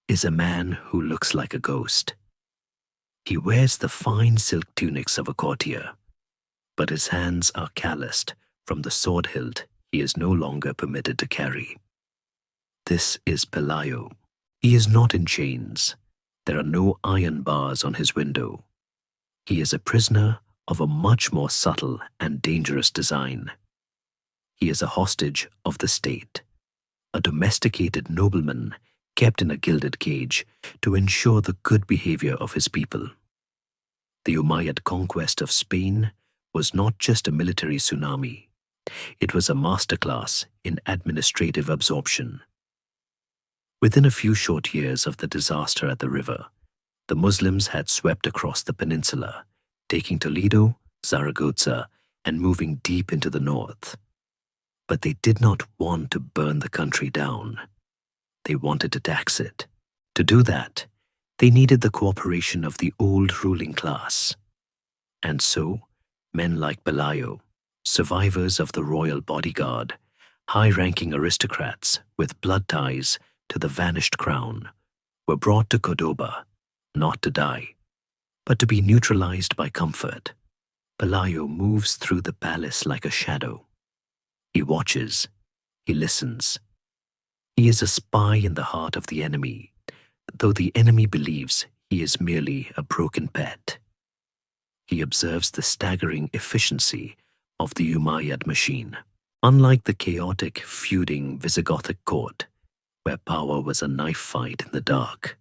is a man who looks like a ghost. He wears the fine silk tunics of a courtier, but his hands are calloused from the sword hilt he is no longer permitted to carry. This is Pelayo. He is not in chains. There are no iron bars on his window. He is a prisoner of a much more subtle and dangerous design. He is a hostage of the state, a domesticated nobleman kept in a gilded cage to ensure the good behavior of his people. The Umayyad conquest of Spain was not just a military tsunami. It was a masterclass in administrative absorption. Within a few short years of the disaster at the river, the Muslims had swept across the peninsula, taking Toledo, Zaragoza, and moving deep into the north. But they did not want to burn the country down. They wanted to tax it. To do that, they needed the cooperation of the old ruling class. And so, men like Pelayo, survivors of the royal bodyguard, High-ranking aristocrats with blood ties to the vanished crown were brought to Cordoba, not to die, but to be neutralized by comfort. Pelayo moves through the palace like a shadow. He watches, he listens. He is a spy in the heart of the enemy, though the enemy believes he is merely a broken pet. He observes the staggering efficiency of the Umayyad machine. Unlike the chaotic, feuding Visigothic court, where power was a knife fight in the dark,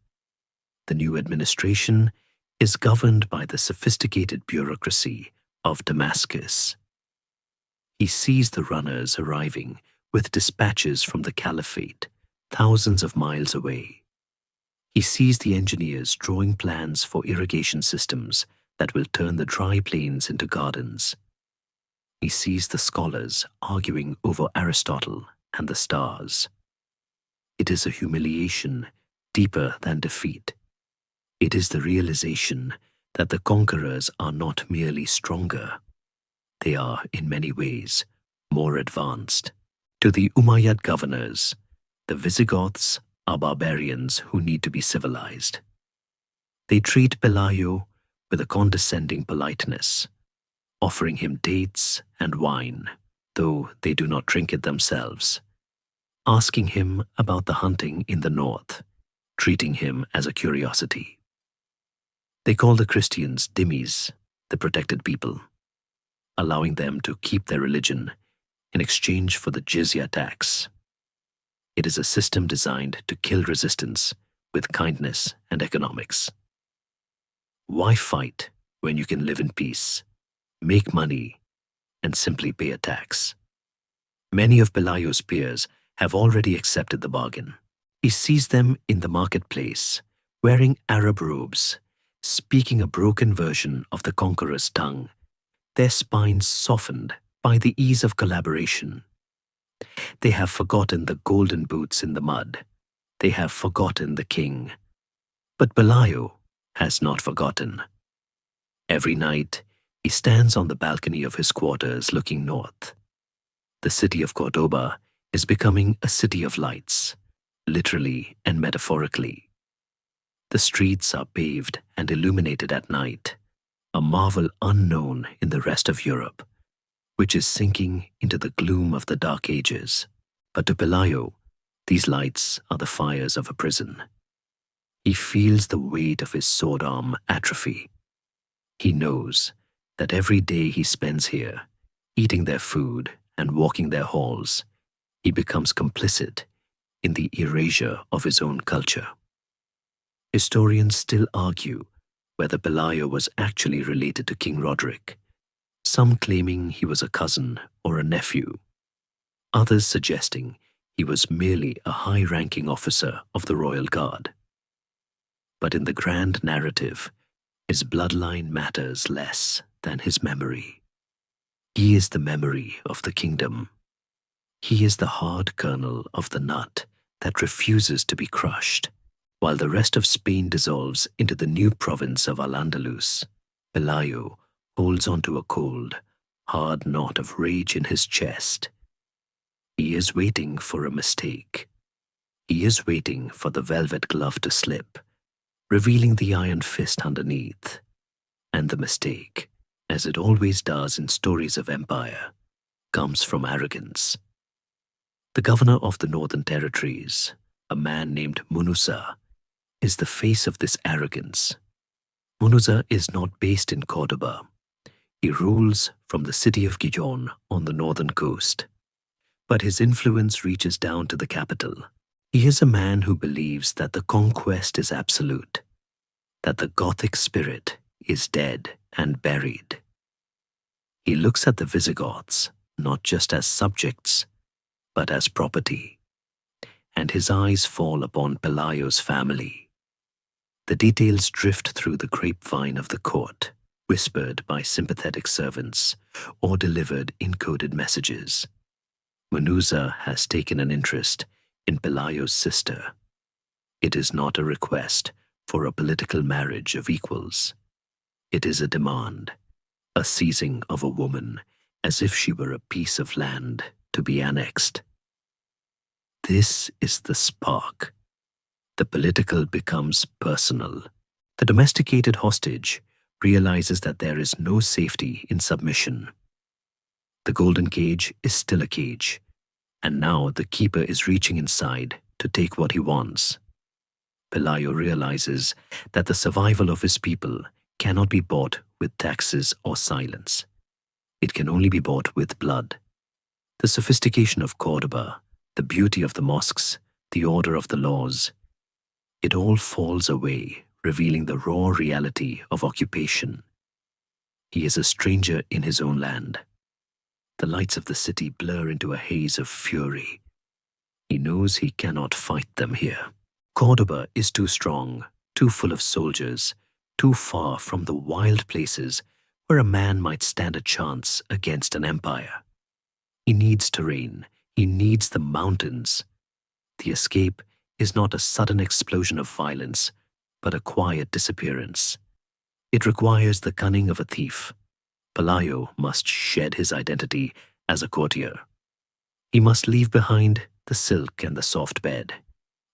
the new administration is governed by the sophisticated bureaucracy of Damascus. He sees the runners arriving with dispatches from the caliphate, thousands of miles away. He sees the engineers drawing plans for irrigation systems that will turn the dry plains into gardens. He sees the scholars arguing over Aristotle and the stars. It is a humiliation deeper than defeat. It is the realization that the conquerors are not merely stronger. They are, in many ways, more advanced. To the Umayyad governors, the Visigoths are barbarians who need to be civilized. They treat Pelayo with a condescending politeness, offering him dates and wine, though they do not drink it themselves, asking him about the hunting in the north, treating him as a curiosity. They call the Christians dhimmis, the protected people, allowing them to keep their religion in exchange for the jizya tax. It is a system designed to kill resistance with kindness and economics. Why fight when you can live in peace, make money, and simply pay a tax? Many of Pelayo's peers have already accepted the bargain. He sees them in the marketplace, wearing Arab robes, speaking a broken version of the conqueror's tongue, their spines softened by the ease of collaboration. They have forgotten the golden boots in the mud. They have forgotten the king. But Pelayo has not forgotten. Every night, he stands on the balcony of his quarters looking north. The city of Cordoba is becoming a city of lights, literally and metaphorically. The streets are paved and illuminated at night, a marvel unknown in the rest of Europe, which is sinking into the gloom of the Dark Ages. But to Pelayo, these lights are the fires of a prison. He feels the weight of his sword arm atrophy. He knows that every day he spends here, eating their food and walking their halls, he becomes complicit in the erasure of his own culture. Historians still argue whether Pelayo was actually related to King Roderick, some claiming he was a cousin or a nephew, others suggesting he was merely a high-ranking officer of the royal guard. But in the grand narrative, his bloodline matters less than his memory. He is the memory of the kingdom. He is the hard kernel of the nut that refuses to be crushed. While the rest of Spain dissolves into the new province of Al-Andalus, Pelayo holds onto a cold, hard knot of rage in his chest. He is waiting for a mistake. He is waiting for the velvet glove to slip, revealing the iron fist underneath. And the mistake, as it always does in stories of empire, comes from arrogance. The governor of the Northern Territories, a man named Munuza, is the face of this arrogance. Munuza is not based in Cordoba. He rules from the city of Gijón on the northern coast. But his influence reaches down to the capital. He is a man who believes that the conquest is absolute, that the Gothic spirit is dead and buried. He looks at the Visigoths not just as subjects, but as property. And his eyes fall upon Pelayo's family. The details drift through the grapevine of the court, whispered by sympathetic servants or delivered in coded messages. Munuza has taken an interest in Pelayo's sister. It is not a request for a political marriage of equals. It is a demand, a seizing of a woman as if she were a piece of land to be annexed. this is the spark. The political becomes personal. The domesticated hostage realizes that there is no safety in submission. The golden cage is still a cage, and now the keeper is reaching inside to take what he wants. Pelayo realizes that the survival of his people cannot be bought with taxes or silence. It can only be bought with blood. The sophistication of Cordoba, the beauty of the mosques, the order of the laws, it all falls away, revealing the raw reality of occupation. He is a stranger in his own land. The lights of the city blur into a haze of fury. He knows he cannot fight them here. Cordoba is too strong, too full of soldiers, too far from the wild places where a man might stand a chance against an empire. He needs terrain. He needs the mountains. The escape is not a sudden explosion of violence, but a quiet disappearance. It requires the cunning of a thief. Pelayo must shed his identity as a courtier. He must leave behind the silk and the soft bed.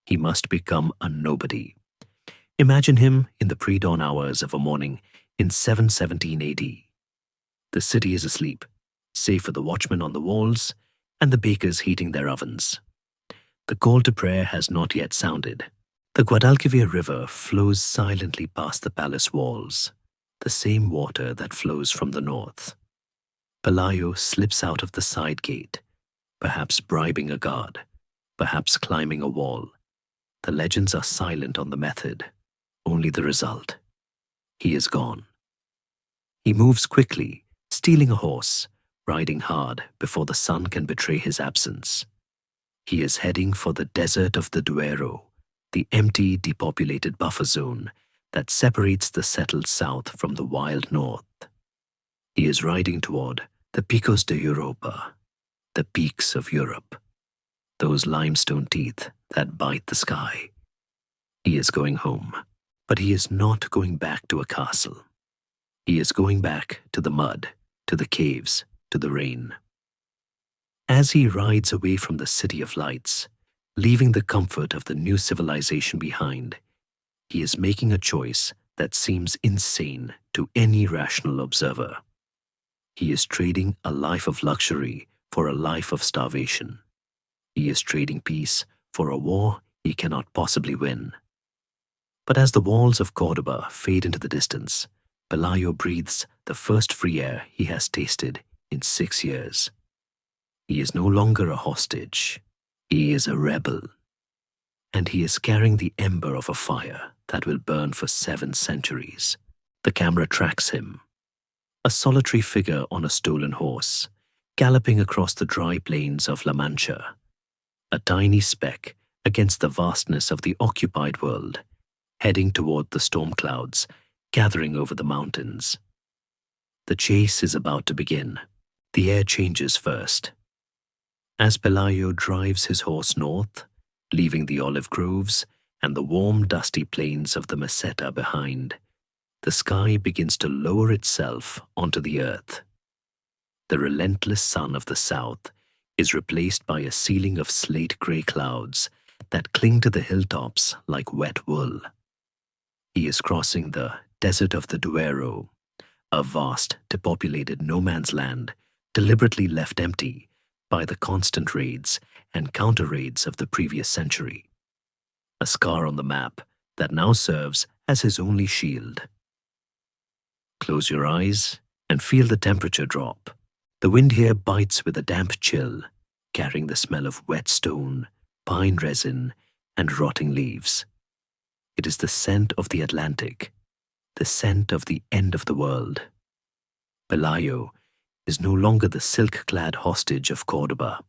He must become a nobody. Imagine him in the pre-dawn hours of a morning in 717 AD. The city is asleep, save for the watchmen on the walls and the bakers heating their ovens. The call to prayer has not yet sounded. The Guadalquivir River flows silently past the palace walls, the same water that flows from the north. Pelayo slips out of the side gate, perhaps bribing a guard, perhaps climbing a wall. The legends are silent on the method, only the result. He is gone. He moves quickly, stealing a horse, riding hard before the sun can betray his absence. He is heading for the desert of the Duero, the empty, depopulated buffer zone that separates the settled south from the wild north. He is riding toward the Picos de Europa, the peaks of Europe, those limestone teeth that bite the sky. He is going home, but he is not going back to a castle. He is going back to the mud, to the caves, to the rain. As he rides away from the city of lights, leaving the comfort of the new civilization behind, he is making a choice that seems insane to any rational observer. He is trading a life of luxury for a life of starvation. He is trading peace for a war he cannot possibly win. But as the walls of Cordoba fade into the distance, Pelayo breathes the first free air he has tasted in 6 years. He is no longer a hostage. He is a rebel. And he is carrying the ember of a fire that will burn for 7 centuries. The camera tracks him. A solitary figure on a stolen horse, galloping across the dry plains of La Mancha. A tiny speck against the vastness of the occupied world, heading toward the storm clouds gathering over the mountains. The chase is about to begin. The air changes first. As Pelayo drives his horse north, leaving the olive groves and the warm, dusty plains of the Meseta behind, the sky begins to lower itself onto the earth. The relentless sun of the south is replaced by a ceiling of slate-gray clouds that cling to the hilltops like wet wool. He is crossing the desert of the Duero, a vast, depopulated no-man's land deliberately left empty by the constant raids and counter-raids of the previous century. A scar on the map that now serves as his only shield. Close your eyes and feel the temperature drop. The wind here bites with a damp chill, carrying the smell of wet stone, pine resin, and rotting leaves. It is the scent of the Atlantic, the scent of the end of the world. Pelayo is no longer the silk-clad hostage of Cordoba.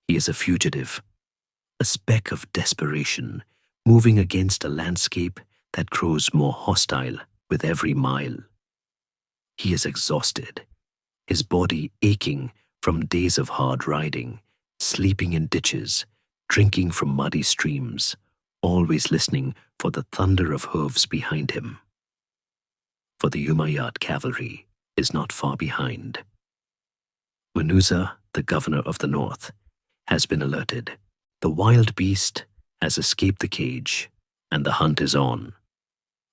He is a fugitive, a speck of desperation, moving against a landscape that grows more hostile with every mile. He is exhausted, his body aching from days of hard riding, sleeping in ditches, drinking from muddy streams, always listening for the thunder of hooves behind him. For the Umayyad cavalry is not far behind. Munuza, the governor of the north, has been alerted. The wild beast has escaped the cage, and the hunt is on.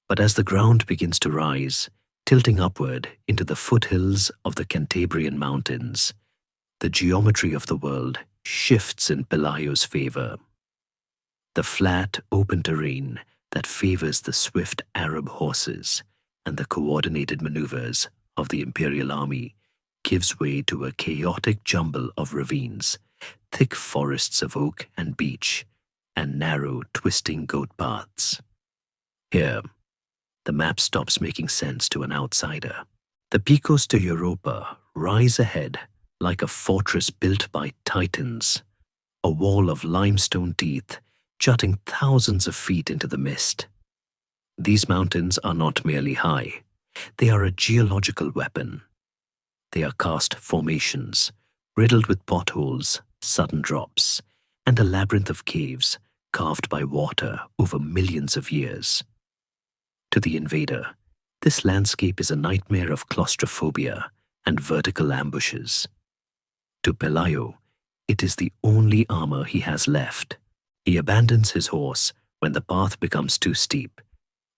But as the ground begins to rise, tilting upward into the foothills of the Cantabrian Mountains, the geometry of the world shifts in Pelayo's favor. The flat, open terrain that favors the swift Arab horses and the coordinated maneuvers of the imperial army gives way to a chaotic jumble of ravines, thick forests of oak and beech, and narrow, twisting goat paths. Here, the map stops making sense to an outsider. The Picos de Europa rise ahead like a fortress built by titans, a wall of limestone teeth jutting thousands of feet into the mist. These mountains are not merely high, they are a geological weapon. They are karst formations, riddled with potholes, sudden drops, and a labyrinth of caves carved by water over millions of years. To the invader, this landscape is a nightmare of claustrophobia and vertical ambushes. To Pelayo, it is the only armor he has left. He abandons his horse when the path becomes too steep,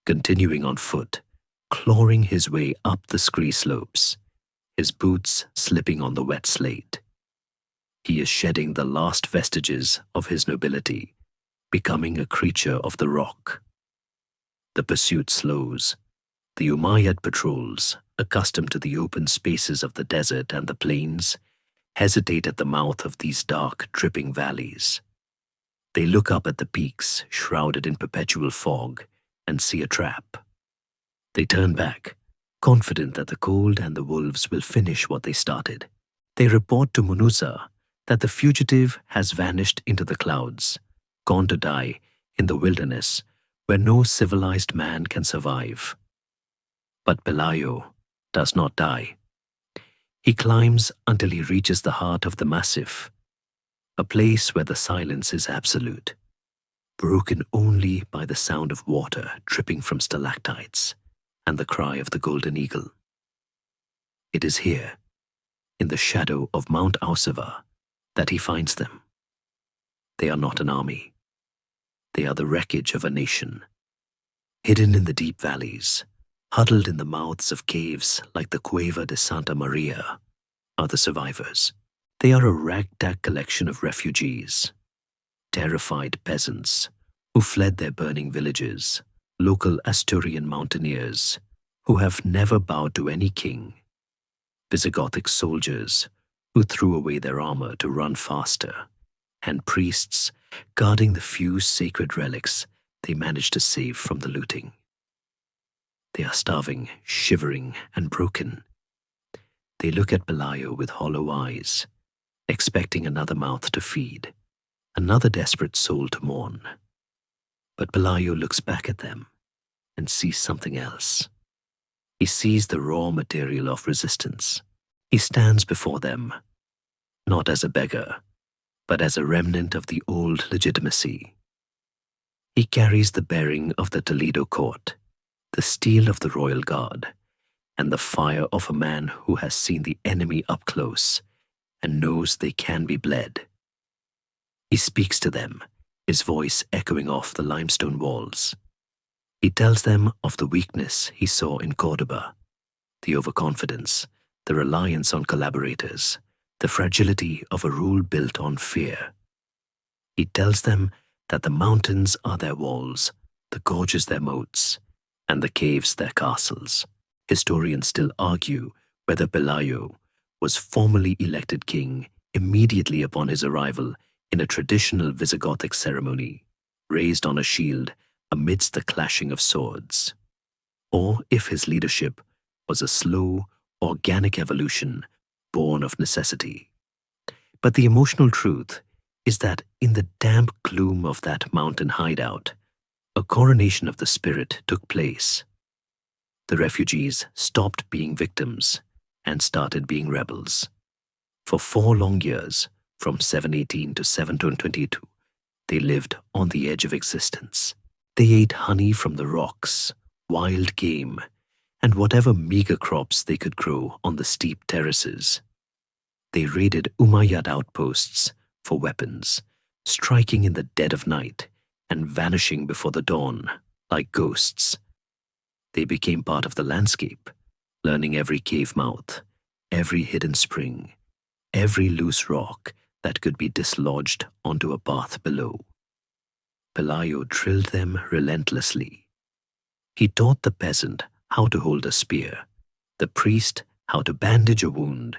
continuing on foot, clawing his way up the scree slopes, his boots slipping on the wet slate. He is shedding the last vestiges of his nobility, becoming a creature of the rock. The pursuit slows. The Umayyad patrols, accustomed to the open spaces of the desert and the plains, hesitate at the mouth of these dark, dripping valleys. They look up at the peaks shrouded in perpetual fog and see a trap. They turn back, confident that the cold and the wolves will finish what they started. They report to Munuza that the fugitive has vanished into the clouds, gone to die in the wilderness where no civilized man can survive. But Pelayo does not die. He climbs until he reaches the heart of the massif, a place where the silence is absolute, broken only by the sound of water dripping from stalactites and the cry of the golden eagle. It is here, in the shadow of Mount Ausiva, that he finds them. They are not an army. They are the wreckage of a nation. Hidden in the deep valleys, huddled in the mouths of caves like the Cueva de Santa Maria, are the survivors. They are a ragtag collection of refugees, terrified peasants who fled their burning villages, local Asturian mountaineers who have never bowed to any king, Visigothic soldiers who threw away their armor to run faster, and priests guarding the few sacred relics they managed to save from the looting. They are starving, shivering, and broken. They look at Pelayo with hollow eyes, expecting another mouth to feed, another desperate soul to mourn. But Pelayo looks back at them and sees something else. He sees the raw material of resistance. He stands before them, not as a beggar, but as a remnant of the old legitimacy. He carries the bearing of the Toledo court, the steel of the royal guard, and the fire of a man who has seen the enemy up close and knows they can be bled. He speaks to them, his voice echoing off the limestone walls. He tells them of the weakness he saw in Cordoba, the overconfidence, the reliance on collaborators, the fragility of a rule built on fear. He tells them that the mountains are their walls, the gorges their moats, and the caves their castles. Historians still argue whether Pelayo was formally elected king immediately upon his arrival in a traditional Visigothic ceremony, raised on a shield amidst the clashing of swords, or if his leadership was a slow, organic evolution born of necessity. But the emotional truth is that in the damp gloom of that mountain hideout, a coronation of the spirit took place. The refugees stopped being victims and started being rebels. For 4 long years, from 718 to 722, they lived on the edge of existence. They ate honey from the rocks, wild game, and whatever meager crops they could grow on the steep terraces. They raided Umayyad outposts for weapons, striking in the dead of night and vanishing before the dawn like ghosts. They became part of the landscape, learning every cave mouth, every hidden spring, every loose rock that could be dislodged onto a path below. Pelayo drilled them relentlessly. He taught the peasant how to hold a spear, the priest how to bandage a wound,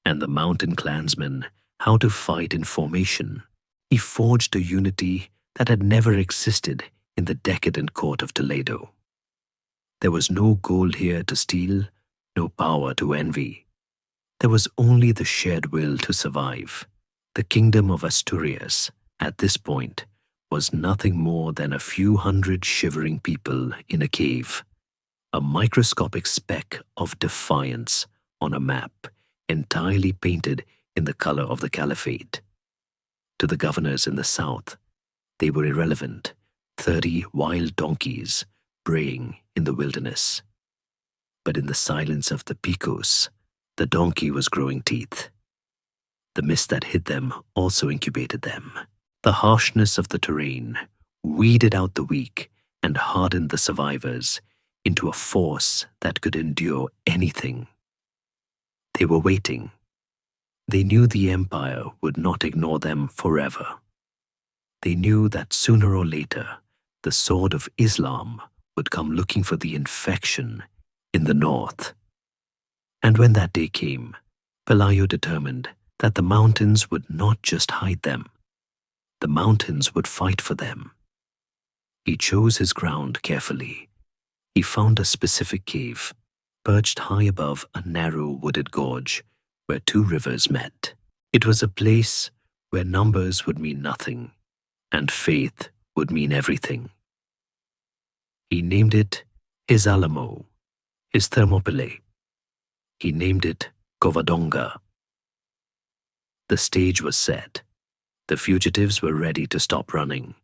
and the mountain clansmen how to fight in formation. He forged a unity that had never existed in the decadent court of Toledo. There was no gold here to steal, no power to envy. There was only the shared will to survive. The kingdom of Asturias, at this point, was nothing more than a few hundred shivering people in a cave, a microscopic speck of defiance on a map entirely painted in the color of the caliphate. To the governors in the south, they were irrelevant, 30 wild donkeys braying in the wilderness. But in the silence of the Picos, the donkey was growing teeth. The mist that hid them also incubated them. The harshness of the terrain weeded out the weak and hardened the survivors into a force that could endure anything. They were waiting. They knew the empire would not ignore them forever. They knew that sooner or later, the sword of Islam would come looking for the infection in the north. And when that day came, Pelayo determined that the mountains would not just hide them. The mountains would fight for them. He chose his ground carefully. He found a specific cave, perched high above a narrow wooded gorge where two rivers met. It was a place where numbers would mean nothing and faith would mean everything. He named it his Alamo, his Thermopylae. He named it Covadonga. The stage was set. The fugitives were ready to stop running.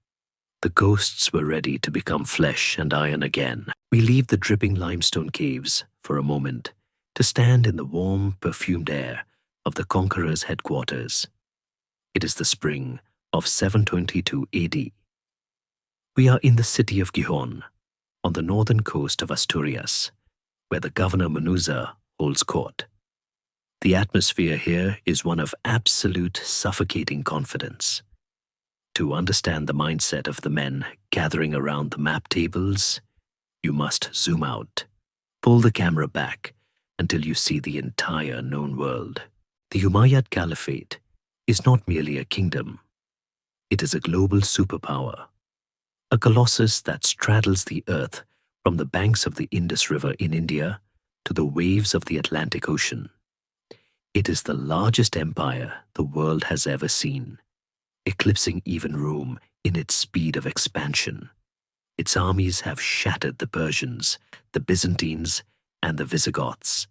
The ghosts were ready to become flesh and iron again. We leave the dripping limestone caves for a moment to stand in the warm, perfumed air of the conqueror's headquarters. It is the spring of 722 AD. We are in the city of Gijón, on the northern coast of Asturias, where the governor Munuza holds court. The atmosphere here is one of absolute suffocating confidence. To understand the mindset of the men gathering around the map tables, you must zoom out, pull the camera back until you see the entire known world. The Umayyad Caliphate is not merely a kingdom. It is a global superpower, a colossus that straddles the earth from the banks of the Indus River in India to the waves of the Atlantic Ocean. It is the largest empire the world has ever seen, eclipsing even Rome in its speed of expansion. Its armies have shattered the Persians, the Byzantines, and the Visigoths.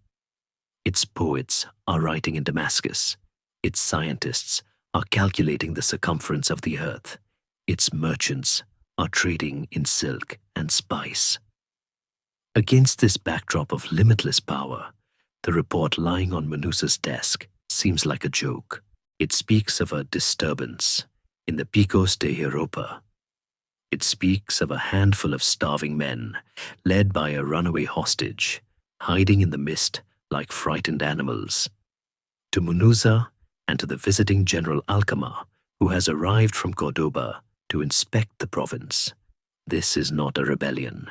Its poets are writing in Damascus. Its scientists are calculating the circumference of the earth. Its merchants are trading in silk and spice. Against this backdrop of limitless power, the report lying on Munuza's desk seems like a joke. It speaks of a disturbance in the Picos de Europa. It speaks of a handful of starving men, led by a runaway hostage, hiding in the mist like frightened animals. To Munuza and to the visiting General Alcama, who has arrived from Cordoba to inspect the province, this is not a rebellion.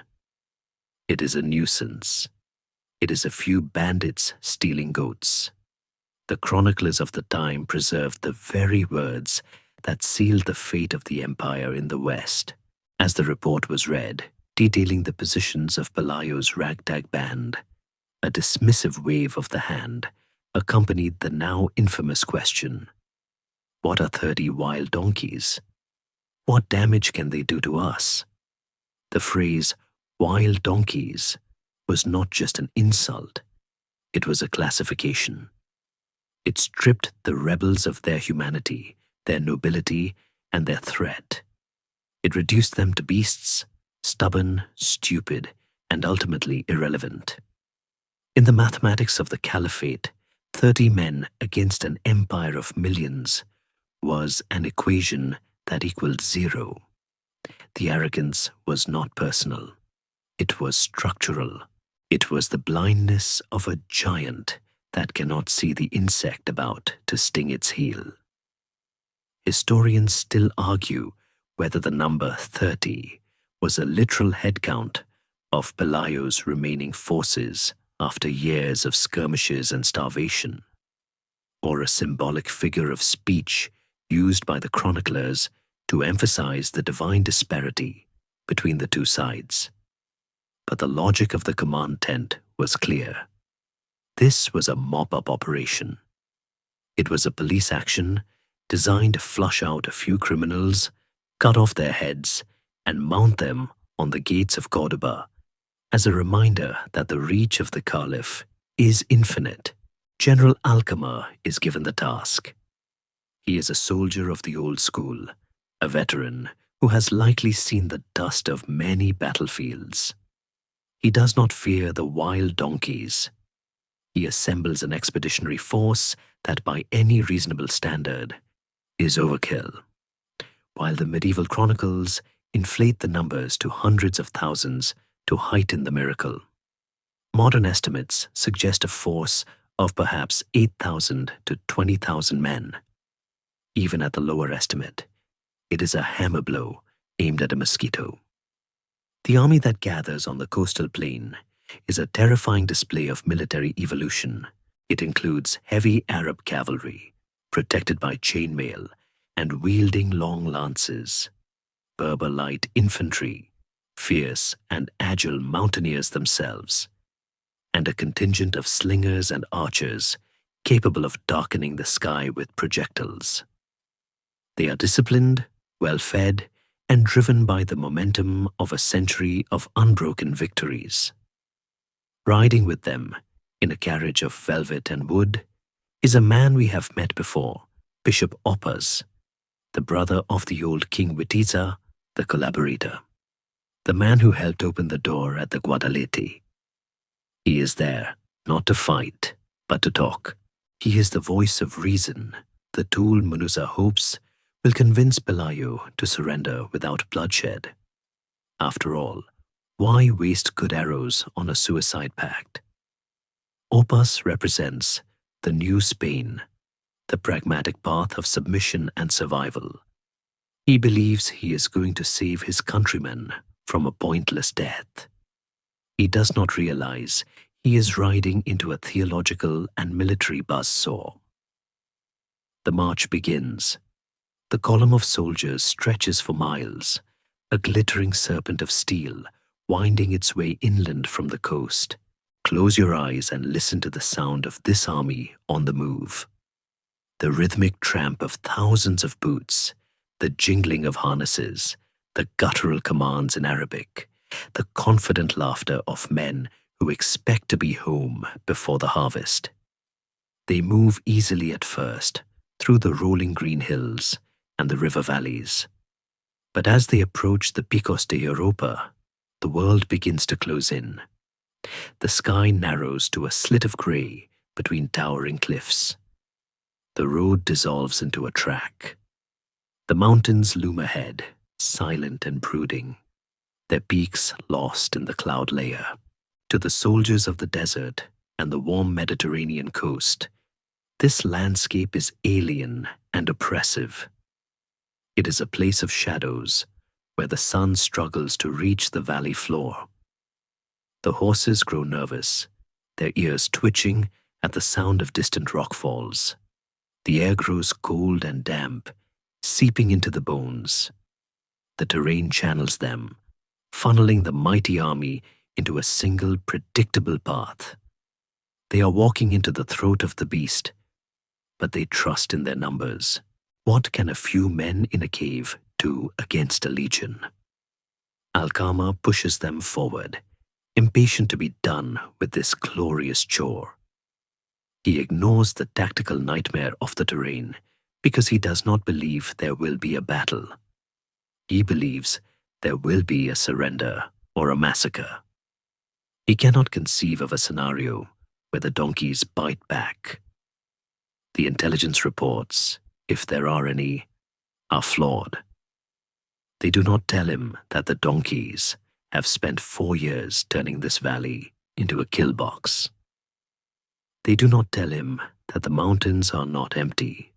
It is a nuisance. It is a few bandits stealing goats. The chroniclers of the time preserved the very words that sealed the fate of the empire in the West. As the report was read, detailing the positions of Pelayo's ragtag band, a dismissive wave of the hand accompanied the now infamous question, "What are 30 wild donkeys? What damage can they do to us?" The phrase, "wild donkeys," was not just an insult, it was a classification. It stripped the rebels of their humanity, their nobility, and their threat. It reduced them to beasts, stubborn, stupid, and ultimately irrelevant. In the mathematics of the caliphate, 30 men against an empire of millions was an equation that equaled zero. The arrogance was not personal. It was structural. It was the blindness of a giant that cannot see the insect about to sting its heel. Historians still argue whether the number 30 was a literal headcount of Pelayo's remaining forces after years of skirmishes and starvation, or a symbolic figure of speech used by the chroniclers to emphasize the divine disparity between the two sides. But the logic of the command tent was clear. This was a mop-up operation. It was a police action designed to flush out a few criminals, cut off their heads, and mount them on the gates of Cordoba as a reminder that the reach of the Caliph is infinite. General Alcamar is given the task. He is a soldier of the old school, a veteran who has likely seen the dust of many battlefields. He does not fear the wild donkeys. He assembles an expeditionary force that by any reasonable standard is overkill, while the medieval chronicles inflate the numbers to hundreds of thousands to heighten the miracle. Modern estimates suggest a force of perhaps 8,000 to 20,000 men. Even at the lower estimate, it is a hammer blow aimed at a mosquito. The army that gathers on the coastal plain is a terrifying display of military evolution. It includes heavy Arab cavalry, protected by chainmail and wielding long lances, Berber light infantry, fierce and agile mountaineers themselves, and a contingent of slingers and archers capable of darkening the sky with projectiles. They are disciplined, well-fed, and driven by the momentum of a century of unbroken victories. Riding with them, in a carriage of velvet and wood, is a man we have met before, Bishop Oppas, the brother of the old King Witiza, the collaborator, the man who helped open the door at the Guadalete. He is there, not to fight, but to talk. He is the voice of reason, the tool Munuza hopes will convince Pelayo to surrender without bloodshed. After all, why waste good arrows on a suicide pact? Oppas represents the new Spain, the pragmatic path of submission and survival. He believes he is going to save his countrymen from a pointless death. He does not realize he is riding into a theological and military buzzsaw. The march begins. The column of soldiers stretches for miles, a glittering serpent of steel winding its way inland from the coast. Close your eyes and listen to the sound of this army on the move. The rhythmic tramp of thousands of boots, the jingling of harnesses, the guttural commands in Arabic, the confident laughter of men who expect to be home before the harvest. They move easily at first, through the rolling green hills and the river valleys. But as they approach the Picos de Europa, the world begins to close in. The sky narrows to a slit of grey between towering cliffs. The road dissolves into a track. The mountains loom ahead, silent and brooding, their peaks lost in the cloud layer. To the soldiers of the desert and the warm Mediterranean coast, this landscape is alien and oppressive. It is a place of shadows, where the sun struggles to reach the valley floor. The horses grow nervous, their ears twitching at the sound of distant rockfalls. The air grows cold and damp, seeping into the bones. The terrain channels them, funneling the mighty army into a single predictable path. They are walking into the throat of the beast, but they trust in their numbers. What can a few men in a cave do against a legion? Alcama pushes them forward, impatient to be done with this glorious chore. He ignores the tactical nightmare of the terrain because he does not believe there will be a battle. He believes there will be a surrender or a massacre. He cannot conceive of a scenario where the donkeys bite back. The intelligence reports, if there are any, are flawed. They do not tell him that the donkeys have spent 4 years turning this valley into a kill box. They do not tell him that the mountains are not empty.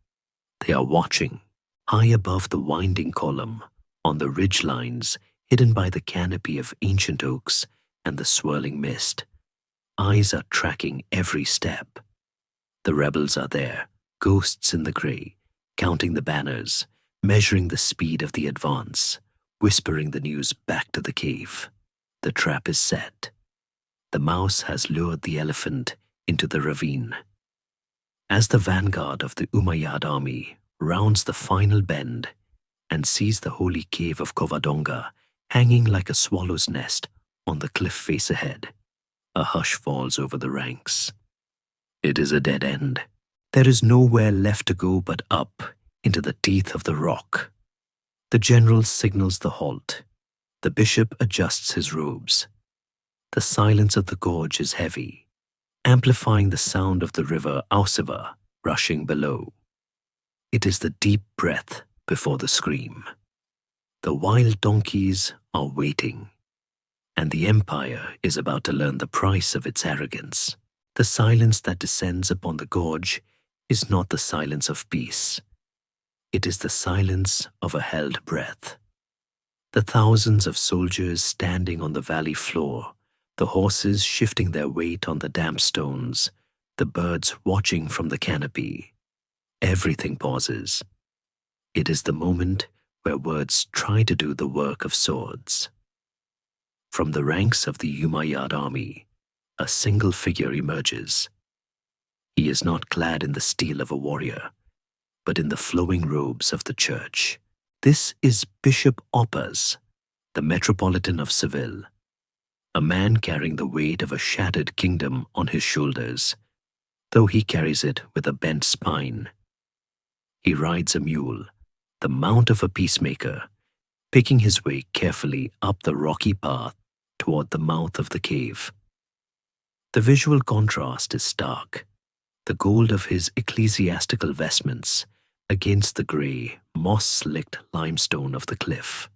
They are watching, high above the winding column, on the ridge lines hidden by the canopy of ancient oaks and the swirling mist. Eyes are tracking every step. The rebels are there, ghosts in the grey, counting the banners, measuring the speed of the advance, whispering the news back to the cave. The trap is set. The mouse has lured the elephant into the ravine. As the vanguard of the Umayyad army rounds the final bend and sees the holy cave of Covadonga hanging like a swallow's nest on the cliff face ahead, a hush falls over the ranks. It is a dead end. There is nowhere left to go but up into the teeth of the rock. The general signals the halt. The bishop adjusts his robes. The silence of the gorge is heavy, amplifying the sound of the river Ausiva rushing below. It is the deep breath before the scream. The wild donkeys are waiting, and the empire is about to learn the price of its arrogance. The silence that descends upon the gorge is not the silence of peace. It is the silence of a held breath. The thousands of soldiers standing on the valley floor, the horses shifting their weight on the damp stones, the birds watching from the canopy. Everything pauses. It is the moment where words try to do the work of swords. From the ranks of the Umayyad army, a single figure emerges. He is not clad in the steel of a warrior, but in the flowing robes of the church. This is Bishop Oppas, the Metropolitan of Seville, a man carrying the weight of a shattered kingdom on his shoulders, though he carries it with a bent spine. He rides a mule, the mount of a peacemaker, picking his way carefully up the rocky path toward the mouth of the cave. The visual contrast is stark, the gold of his ecclesiastical vestments against the grey, moss-slicked limestone of the cliff.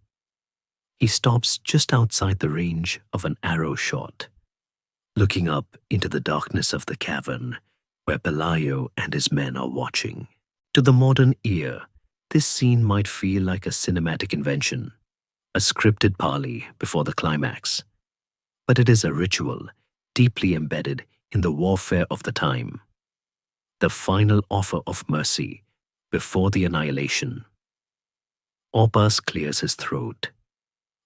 He stops just outside the range of an arrow shot, looking up into the darkness of the cavern where Pelayo and his men are watching. To the modern ear, this scene might feel like a cinematic invention, a scripted parley before the climax. But it is a ritual deeply embedded in the warfare of the time. The final offer of mercy before the annihilation. Oppas clears his throat.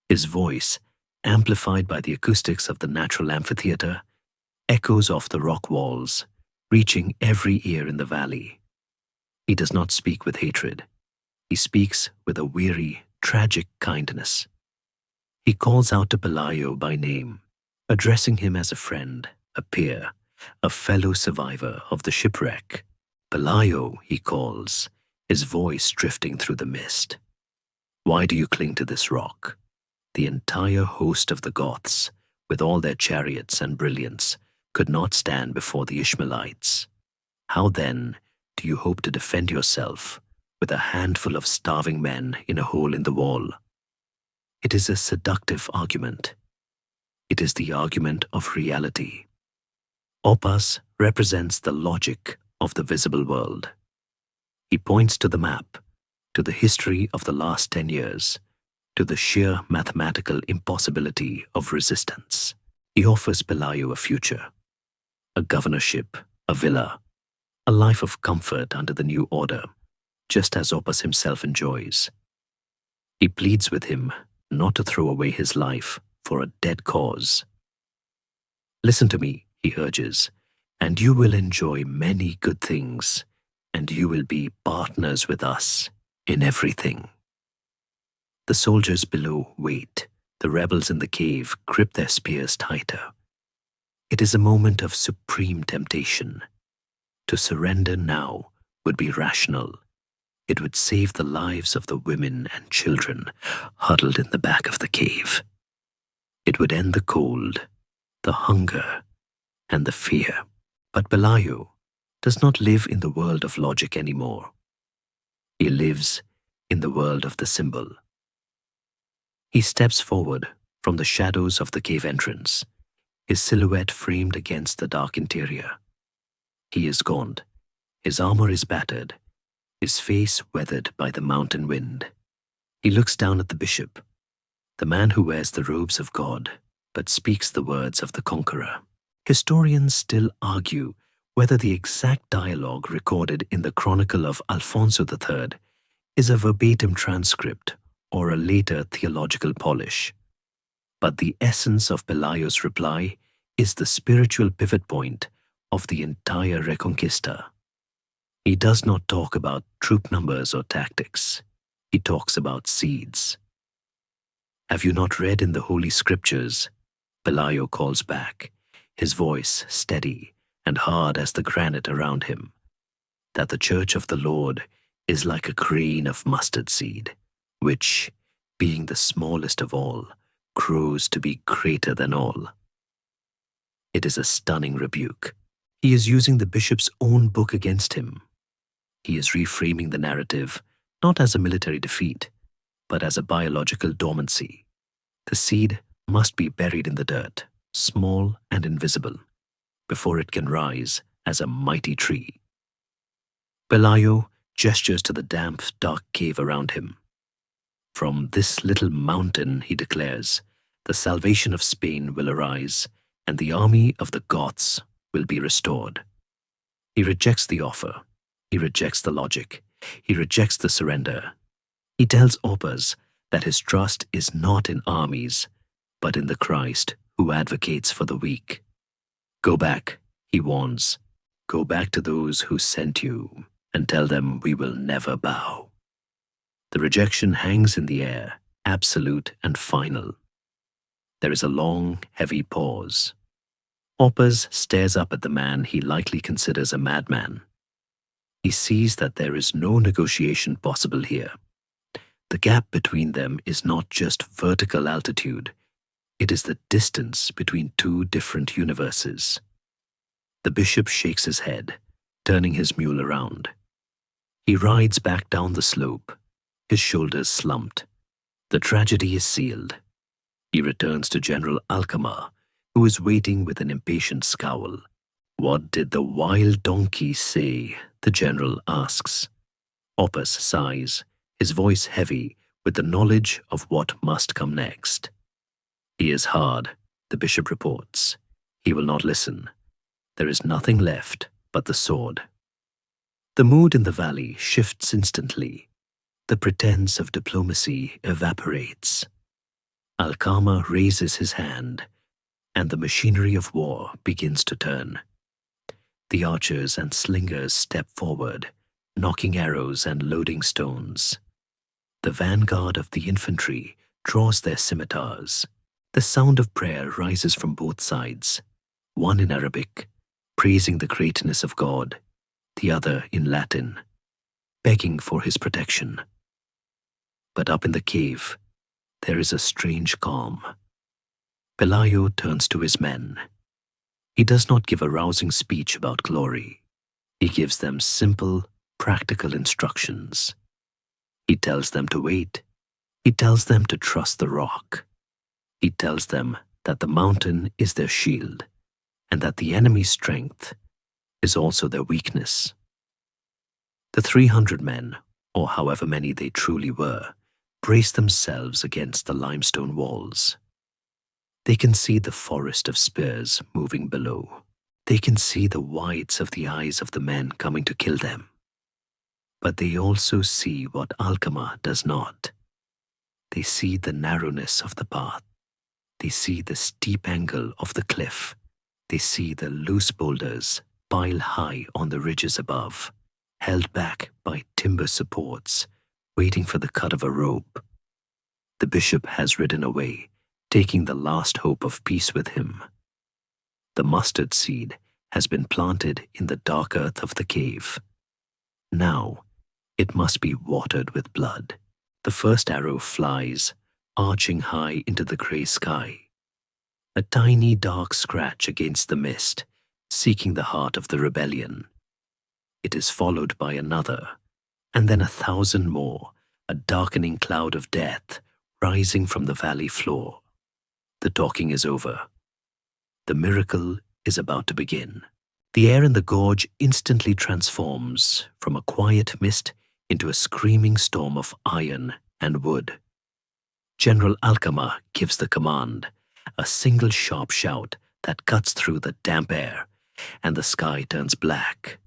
His voice, amplified by the acoustics of the natural amphitheater, echoes off the rock walls, reaching every ear in the valley. He does not speak with hatred. He speaks with a weary, tragic kindness. He calls out to Pelayo by name, addressing him as a friend, a peer, a fellow survivor of the shipwreck. Pelayo, he calls, his voice drifting through the mist. Why do you cling to this rock? The entire host of the Goths, with all their chariots and brilliance, could not stand before the Ishmaelites. How then do you hope to defend yourself with a handful of starving men in a hole in the wall? It is a seductive argument. It is the argument of reality. Oppas represents the logic of the visible world. He points to the map, to the history of the last 10 years, to the sheer mathematical impossibility of resistance. He offers Pelayo a future, a governorship, a villa, a life of comfort under the new order, just as Oppas himself enjoys. He pleads with him not to throw away his life for a dead cause. Listen to me, he urges, and you will enjoy many good things, and you will be partners with us in everything. The soldiers below wait. The rebels in the cave grip their spears tighter. It is a moment of supreme temptation. To surrender now would be rational. It would save the lives of the women and children huddled in the back of the cave. It would end the cold, the hunger, and the fear. But Pelayo does not live in the world of logic anymore. He lives in the world of the symbol. He steps forward from the shadows of the cave entrance, his silhouette framed against the dark interior. He is gaunt, his armor is battered, his face weathered by the mountain wind. He looks down at the bishop, the man who wears the robes of God, but speaks the words of the conqueror. Historians still argue whether the exact dialogue recorded in the Chronicle of Alfonso III is a verbatim transcript or a later theological polish. But the essence of Pelayo's reply is the spiritual pivot point of the entire Reconquista. He does not talk about troop numbers or tactics. He talks about seeds. "Have you not read in the Holy Scriptures?" Pelayo calls back, his voice steady and hard as the granite around him, "that the church of the Lord is like a grain of mustard seed, which, being the smallest of all, grows to be greater than all." It is a stunning rebuke. He is using the bishop's own book against him. He is reframing the narrative not as a military defeat, but as a biological dormancy. The seed must be buried in the dirt, small and invisible, before it can rise as a mighty tree. Pelayo gestures to the damp, dark cave around him. "From this little mountain," he declares, "the salvation of Spain will arise, and the army of the Goths will be restored." He rejects the offer. He rejects the logic. He rejects the surrender. He tells Oppas that his trust is not in armies, but in the Christ who advocates for the weak. "Go back," he warns. "Go back to those who sent you and tell them we will never bow." The rejection hangs in the air, absolute and final. There is a long, heavy pause. Oppas stares up at the man he likely considers a madman. He sees that there is no negotiation possible here. The gap between them is not just vertical altitude, it is the distance between two different universes. The bishop shakes his head, turning his mule around. He rides back down the slope, his shoulders slumped. The tragedy is sealed. He returns to General Alcamar, who is waiting with an impatient scowl. "What did the wild donkey say?" the general asks. Oppas sighs, his voice heavy with the knowledge of what must come next. "He is hard," the bishop reports. "He will not listen. There is nothing left but the sword." The mood in the valley shifts instantly. The pretense of diplomacy evaporates. Alcama raises his hand, and the machinery of war begins to turn. The archers and slingers step forward, knocking arrows and loading stones. The vanguard of the infantry draws their scimitars. The sound of prayer rises from both sides, one in Arabic, praising the greatness of God, the other in Latin, begging for his protection. But up in the cave, there is a strange calm. Pelayo turns to his men. He does not give a rousing speech about glory. He gives them simple, practical instructions. He tells them to wait. He tells them to trust the rock. He tells them that the mountain is their shield, and that the enemy's strength is also their weakness. The 300 men, or however many they truly were, brace themselves against the limestone walls. They can see the forest of spears moving below. They can see the whites of the eyes of the men coming to kill them. But they also see what Alcama does not. They see the narrowness of the path. They see the steep angle of the cliff. They see the loose boulders pile high on the ridges above, held back by timber supports, waiting for the cut of a rope. The bishop has ridden away, taking the last hope of peace with him. The mustard seed has been planted in the dark earth of the cave. Now, it must be watered with blood. The first arrow flies, arching high into the grey sky. A tiny dark scratch against the mist, seeking the heart of the rebellion. It is followed by another, and then 1,000 more, a darkening cloud of death, rising from the valley floor. The talking is over. The miracle is about to begin. The air in the gorge instantly transforms from a quiet mist into a screaming storm of iron and wood. General Alcama gives the command, a single sharp shout that cuts through the damp air, and the sky turns black.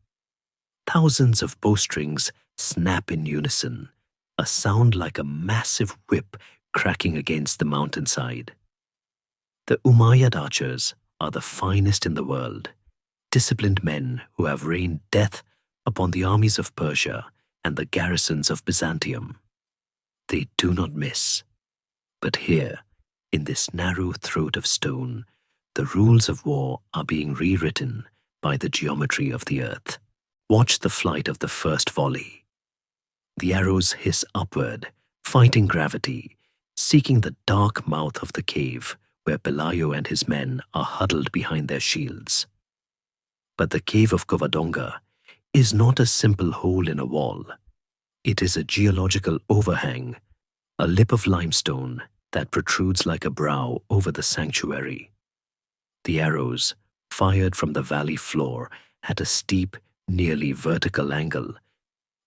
Thousands of bowstrings snap in unison, a sound like a massive whip cracking against the mountainside. The Umayyad archers are the finest in the world, disciplined men who have rained death upon the armies of Persia and the garrisons of Byzantium. They do not miss. But here, in this narrow throat of stone, the rules of war are being rewritten by the geometry of the earth. Watch the flight of the first volley. The arrows hiss upward, fighting gravity, seeking the dark mouth of the cave where Pelayo and his men are huddled behind their shields. But the cave of Covadonga is not a simple hole in a wall. It is a geological overhang, a lip of limestone that protrudes like a brow over the sanctuary. The arrows, fired from the valley floor at a steep, nearly vertical angle,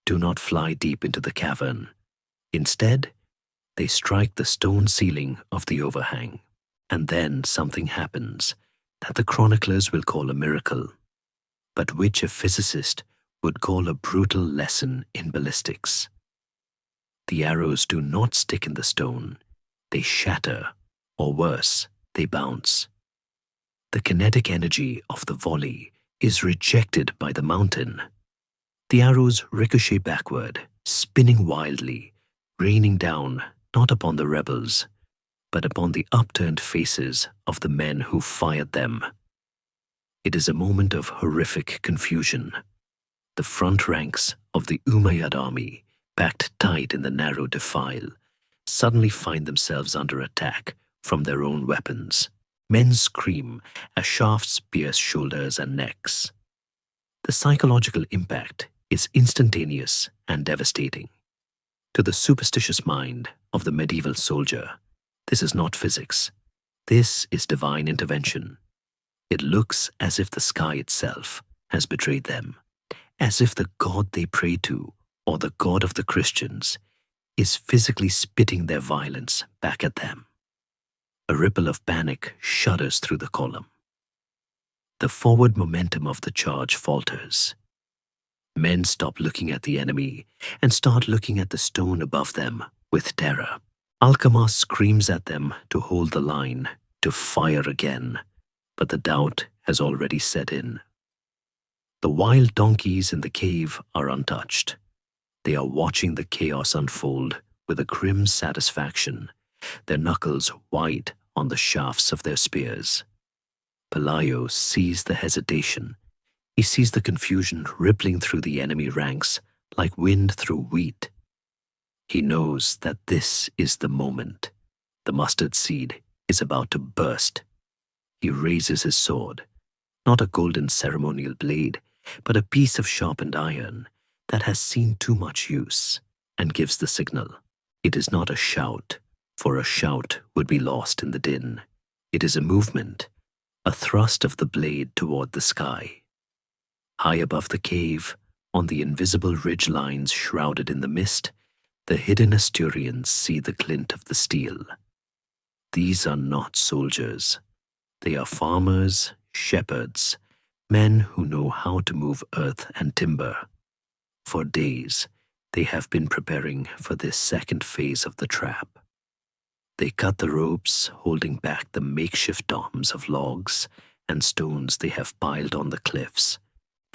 do not fly deep into the cavern. Instead, they strike the stone ceiling of the overhang. And then something happens that the chroniclers will call a miracle, but which a physicist would call a brutal lesson in ballistics. The arrows do not stick in the stone, they shatter, or worse, they bounce. The kinetic energy of the volley is rejected by the mountain. The arrows ricochet backward, spinning wildly, raining down not upon the rebels, but upon the upturned faces of the men who fired them. It is a moment of horrific confusion. The front ranks of the Umayyad army, packed tight in the narrow defile, suddenly find themselves under attack from their own weapons. Men scream as shafts pierce shoulders and necks. The psychological impact is instantaneous and devastating. To the superstitious mind of the medieval soldier, this is not physics. This is divine intervention. It looks as if the sky itself has betrayed them, as if the God they pray to, or the God of the Christians, is physically spitting their violence back at them. A ripple of panic shudders through the column. The forward momentum of the charge falters. Men stop looking at the enemy and start looking at the stone above them with terror. Alcama screams at them to hold the line, to fire again, but the doubt has already set in. The wild donkeys in the cave are untouched. They are watching the chaos unfold with a grim satisfaction, their knuckles white on the shafts of their spears. Pelayo sees the hesitation. He sees the confusion rippling through the enemy ranks like wind through wheat. He knows that this is the moment. The mustard seed is about to burst. He raises his sword, not a golden ceremonial blade, but a piece of sharpened iron that has seen too much use, and gives the signal. It is not a shout, for a shout would be lost in the din. It is a movement, a thrust of the blade toward the sky. High above the cave, on the invisible ridge lines shrouded in the mist, the hidden Asturians see the glint of the steel. These are not soldiers. They are farmers, shepherds, men who know how to move earth and timber. For days, they have been preparing for this second phase of the trap. They cut the ropes, holding back the makeshift domes of logs and stones they have piled on the cliffs.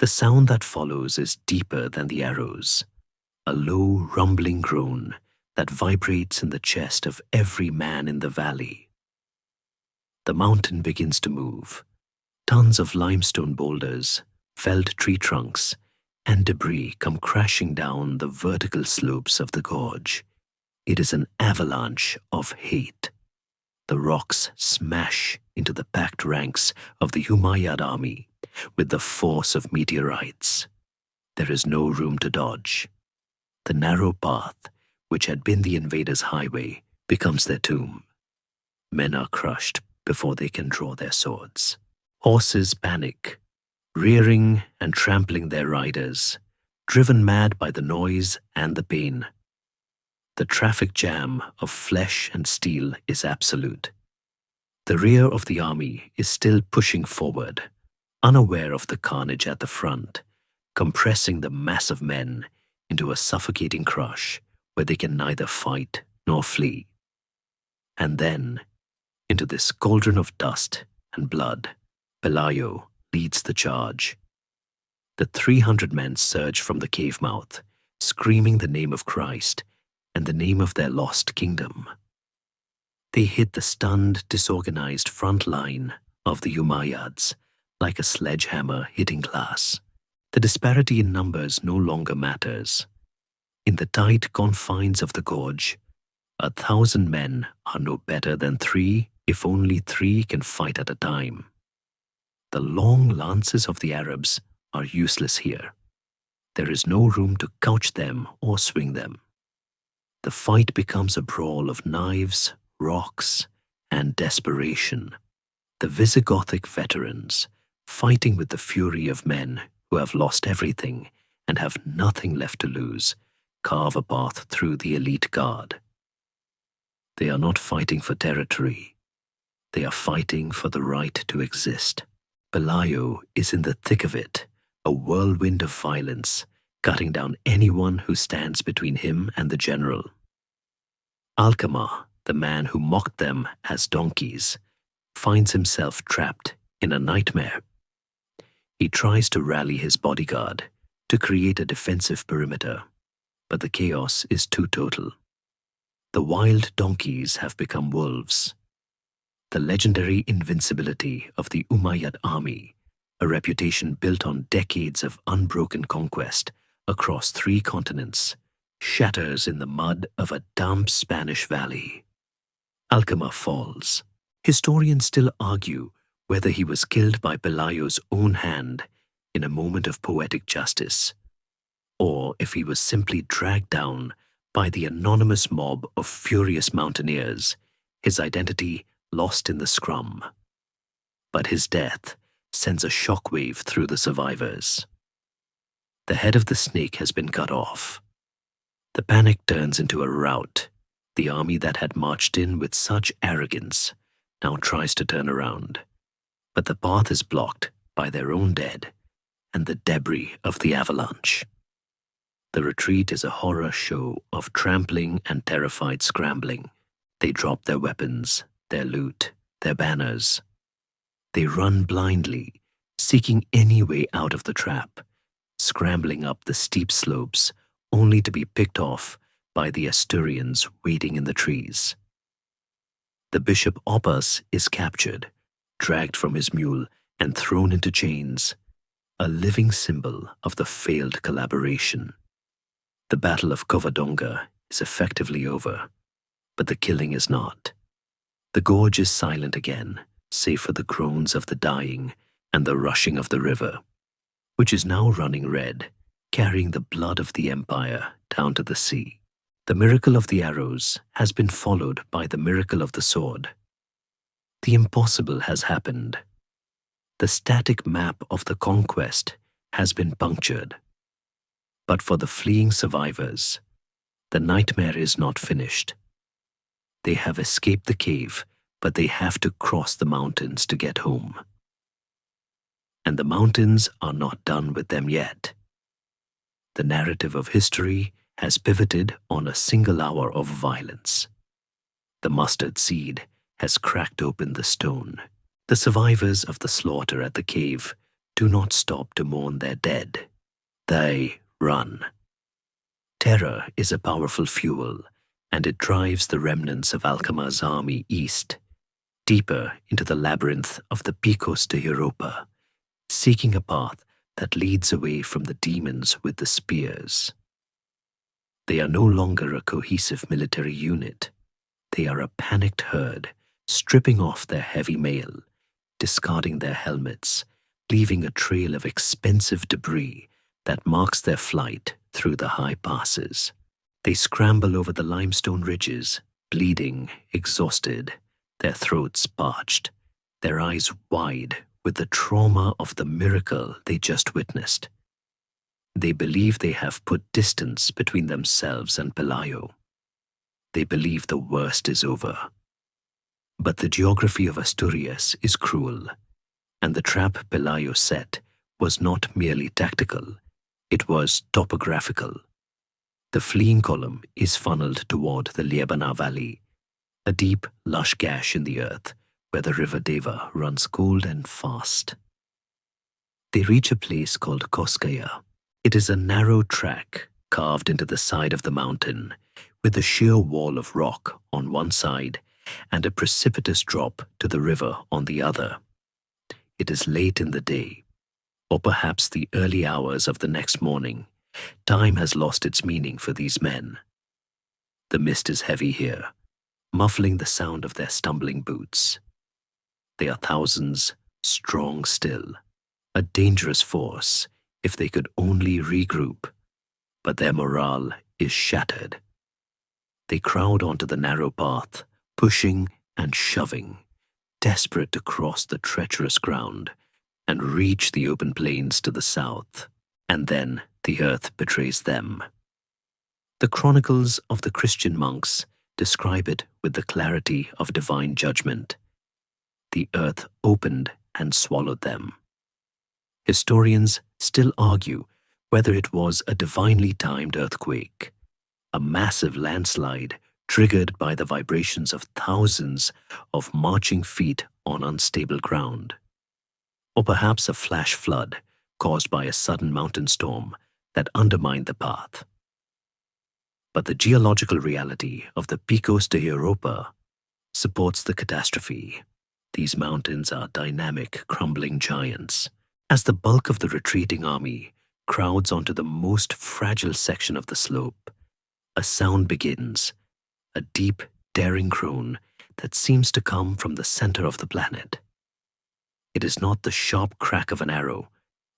The sound that follows is deeper than the arrows, a low, rumbling groan that vibrates in the chest of every man in the valley. The mountain begins to move. Tons of limestone boulders, felled tree trunks, and debris come crashing down the vertical slopes of the gorge. It is an avalanche of hate. The rocks smash into the packed ranks of the Umayyad army with the force of meteorites. There is no room to dodge. The narrow path, which had been the invaders' highway, becomes their tomb. Men are crushed before they can draw their swords. Horses panic, rearing and trampling their riders, driven mad by the noise and the pain. The traffic jam of flesh and steel is absolute. The rear of the army is still pushing forward, unaware of the carnage at the front, compressing the mass of men into a suffocating crush where they can neither fight nor flee. And then, into this cauldron of dust and blood, Pelayo leads the charge. The 300 men surge from the cave mouth, screaming the name of Christ and the name of their lost kingdom. They hit the stunned, disorganized front line of the Umayyads like a sledgehammer hitting glass. The disparity in numbers no longer matters. In the tight confines of the gorge, 1,000 men are no better than 3 if only 3 can fight at a time. The long lances of the Arabs are useless here. There is no room to couch them or swing them. The fight becomes a brawl of knives, rocks, and desperation. The Visigothic veterans, fighting with the fury of men who have lost everything and have nothing left to lose, carve a path through the elite guard. They are not fighting for territory. They are fighting for the right to exist. Pelayo is in the thick of it, a whirlwind of violence, cutting down anyone who stands between him and the general. Alcama, the man who mocked them as donkeys, finds himself trapped in a nightmare. He tries to rally his bodyguard to create a defensive perimeter, but the chaos is too total. The wild donkeys have become wolves. The legendary invincibility of the Umayyad army, a reputation built on decades of unbroken conquest across 3 continents, shatters in the mud of a damp Spanish valley. Alcama falls. Historians still argue whether he was killed by Pelayo's own hand in a moment of poetic justice, or if he was simply dragged down by the anonymous mob of furious mountaineers, his identity lost in the scrum. But his death sends a shockwave through the survivors. The head of the snake has been cut off. The panic turns into a rout. The army that had marched in with such arrogance now tries to turn around, but the path is blocked by their own dead and the debris of the avalanche. The retreat is a horror show of trampling and terrified scrambling. They drop their weapons, their loot, their banners. They run blindly, seeking any way out of the trap, scrambling up the steep slopes only to be picked off by the Asturians waiting in the trees. The Bishop Oppas is captured, dragged from his mule and thrown into chains, a living symbol of the failed collaboration. The Battle of Covadonga is effectively over, but the killing is not. The gorge is silent again, save for the groans of the dying and the rushing of the river, which is now running red, carrying the blood of the empire down to the sea. The miracle of the arrows has been followed by the miracle of the sword. The impossible has happened. The static map of the conquest has been punctured. But for the fleeing survivors, the nightmare is not finished. They have escaped the cave, but they have to cross the mountains to get home. And the mountains are not done with them yet. The narrative of history has pivoted on a single hour of violence. The mustard seed has cracked open the stone. The survivors of the slaughter at the cave do not stop to mourn their dead. They run. Terror is a powerful fuel, and it drives the remnants of Alcama's army east, deeper into the labyrinth of the Picos de Europa, seeking a path that leads away from the demons with the spears. They are no longer a cohesive military unit. They are a panicked herd, stripping off their heavy mail, discarding their helmets, leaving a trail of expensive debris that marks their flight through the high passes. They scramble over the limestone ridges, bleeding, exhausted, their throats parched, their eyes wide with the trauma of the miracle they just witnessed. They believe they have put distance between themselves and Pelayo. They believe the worst is over. But the geography of Asturias is cruel, and the trap Pelayo set was not merely tactical, it was topographical. The fleeing column is funneled toward the Liebana Valley, a deep, lush gash in the earth where the river Deva runs cold and fast. They reach a place called Koskaya. It is a narrow track carved into the side of the mountain, with a sheer wall of rock on one side and a precipitous drop to the river on the other. It is late in the day, or perhaps the early hours of the next morning. Time has lost its meaning for these men. The mist is heavy here, muffling the sound of their stumbling boots. They are thousands, strong still, a dangerous force if they could only regroup, but their morale is shattered. They crowd onto the narrow path, pushing and shoving, desperate to cross the treacherous ground and reach the open plains to the south, and then the earth betrays them. The chronicles of the Christian monks describe it with the clarity of divine judgment. The earth opened and swallowed them. Historians still argue whether it was a divinely timed earthquake, a massive landslide triggered by the vibrations of thousands of marching feet on unstable ground, or perhaps a flash flood caused by a sudden mountain storm that undermined the path. But the geological reality of the Picos de Europa supports the catastrophe. These mountains are dynamic, crumbling giants. As the bulk of the retreating army crowds onto the most fragile section of the slope, a sound begins, a deep, daring groan that seems to come from the center of the planet. It is not the sharp crack of an arrow,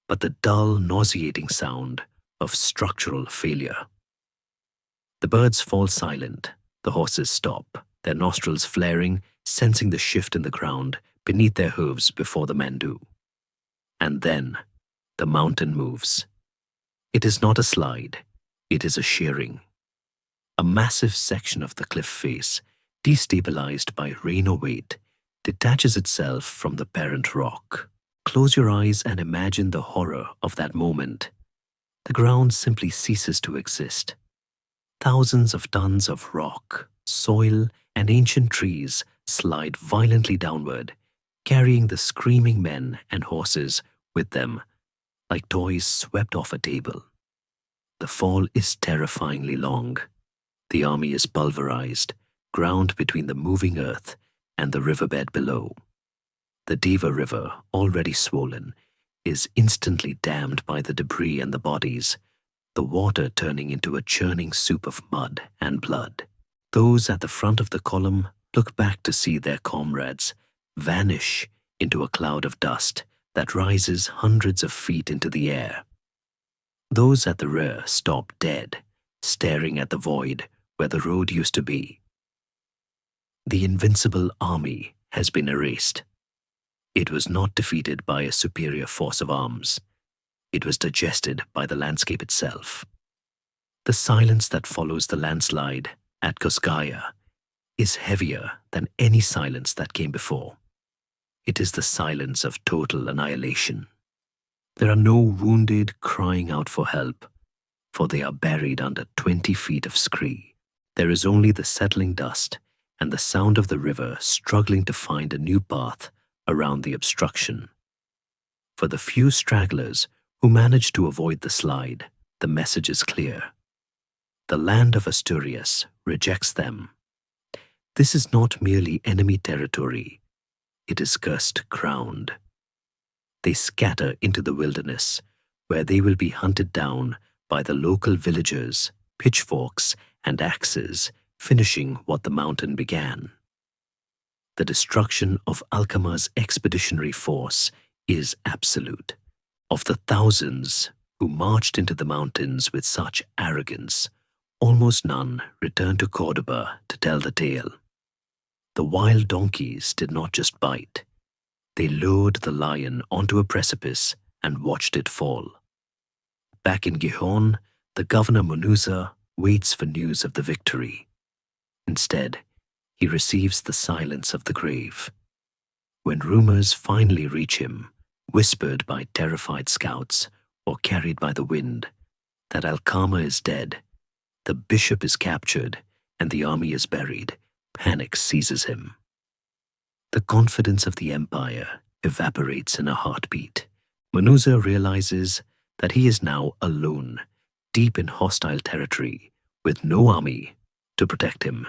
but the dull, nauseating sound of structural failure. The birds fall silent, the horses stop, their nostrils flaring, sensing the shift in the ground beneath their hooves before the men do. And then, the mountain moves. It is not a slide, it is a shearing. A massive section of the cliff face, destabilized by rain or weight, detaches itself from the parent rock. Close your eyes and imagine the horror of that moment. The ground simply ceases to exist. Thousands of tons of rock, soil, and ancient trees slide violently downward, carrying the screaming men and horses with them, like toys swept off a table. The fall is terrifyingly long. The army is pulverized, ground between the moving earth and the riverbed below. The Deva River, already swollen, is instantly dammed by the debris and the bodies, the water turning into a churning soup of mud and blood. Those at the front of the column look back to see their comrades vanish into a cloud of dust that rises hundreds of feet into the air. Those at the rear stop dead, staring at the void where the road used to be. The invincible army has been erased. It was not defeated by a superior force of arms. It was digested by the landscape itself. The silence that follows the landslide at Koskaya is heavier than any silence that came before. It is the silence of total annihilation. There are no wounded crying out for help, for they are buried under 20 feet of scree. There is only the settling dust and the sound of the river struggling to find a new path around the obstruction. For the few stragglers who manage to avoid the slide, the message is clear. The land of Asturias rejects them. This is not merely enemy territory, it is cursed ground. They scatter into the wilderness, where they will be hunted down by the local villagers, pitchforks and axes, finishing what the mountain began. The destruction of Alcama's expeditionary force is absolute. Of the thousands who marched into the mountains with such arrogance, almost none returned to Cordoba to tell the tale. The wild donkeys did not just bite. They lured the lion onto a precipice and watched it fall. Back in Gijón, the governor Munuza waits for news of the victory. Instead, he receives the silence of the grave. When rumors finally reach him, whispered by terrified scouts or carried by the wind, that Alcama is dead, the bishop is captured, and the army is buried, panic seizes him. The confidence of the empire evaporates in a heartbeat. Munuza realizes that he is now alone, deep in hostile territory, with no army to protect him.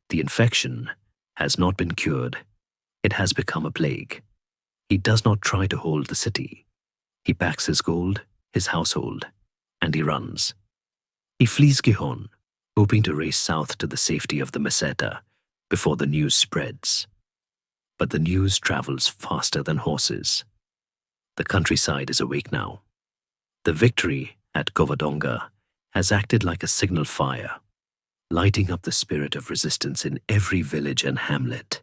The infection has not been cured. It has become a plague. He does not try to hold the city. He packs his gold, his household, and he runs. He flees Gijón, hoping to race south to the safety of the Meseta before the news spreads. But the news travels faster than horses. The countryside is awake now. The victory at Covadonga has acted like a signal fire, lighting up the spirit of resistance in every village and hamlet.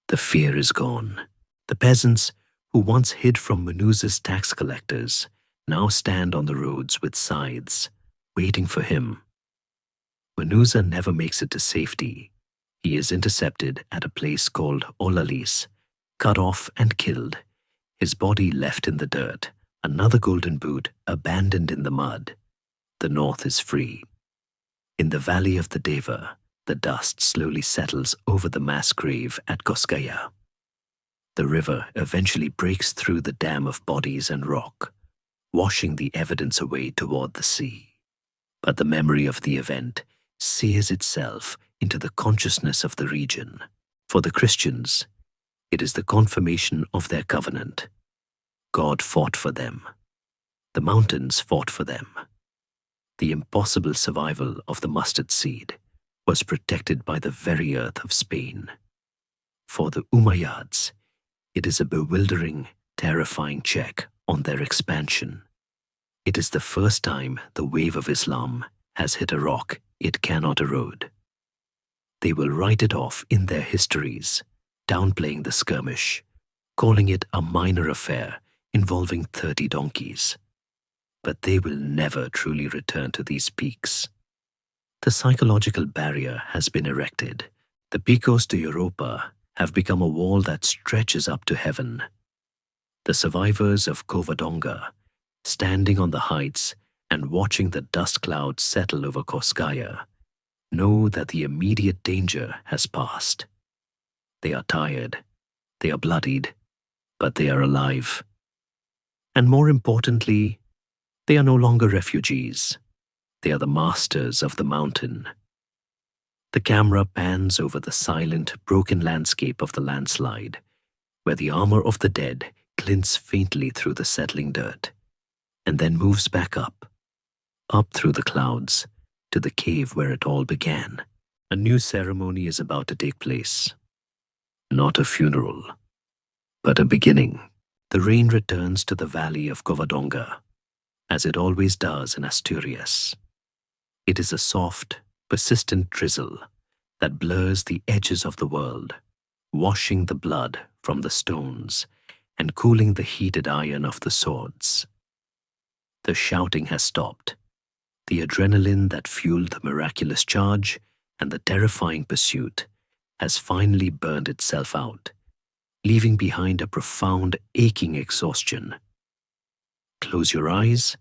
The fear is gone. The peasants, who once hid from Munuza's tax collectors, now stand on the roads with scythes, waiting for him. Munuza never makes it to safety. He is intercepted at a place called Olalis, cut off and killed, his body left in the dirt, another golden boot abandoned in the mud. The north is free. In the valley of the Deva, the dust slowly settles over the mass grave at Koskaya. The river eventually breaks through the dam of bodies and rock, washing the evidence away toward the sea. But the memory of the event sears itself into the consciousness of the region. For the Christians, it is the confirmation of their covenant. God fought for them. The mountains fought for them. The impossible survival of the mustard seed was protected by the very earth of Spain. For the Umayyads, it is a bewildering, terrifying check on their expansion. It is the first time the wave of Islam has hit a rock it cannot erode. They will write it off in their histories, downplaying the skirmish, calling it a minor affair involving 30 donkeys. But they will never truly return to these peaks. The psychological barrier has been erected. The Picos de Europa have become a wall that stretches up to heaven. The survivors of Covadonga, standing on the heights and watching the dust clouds settle over Koskaya, know that the immediate danger has passed. They are tired, they are bloodied, but they are alive. And more importantly, they are no longer refugees. They are the masters of the mountain. The camera pans over the silent, broken landscape of the landslide, where the armor of the dead glints faintly through the settling dirt, and then moves back up through the clouds, to the cave where it all began. A new ceremony is about to take place. Not a funeral, but a beginning. The rain returns to the valley of Covadonga, as it always does in Asturias. It is a soft, persistent drizzle that blurs the edges of the world, washing the blood from the stones and cooling the heated iron of the swords. The shouting has stopped. The adrenaline that fueled the miraculous charge and the terrifying pursuit has finally burned itself out, leaving behind a profound, aching exhaustion. Close your eyes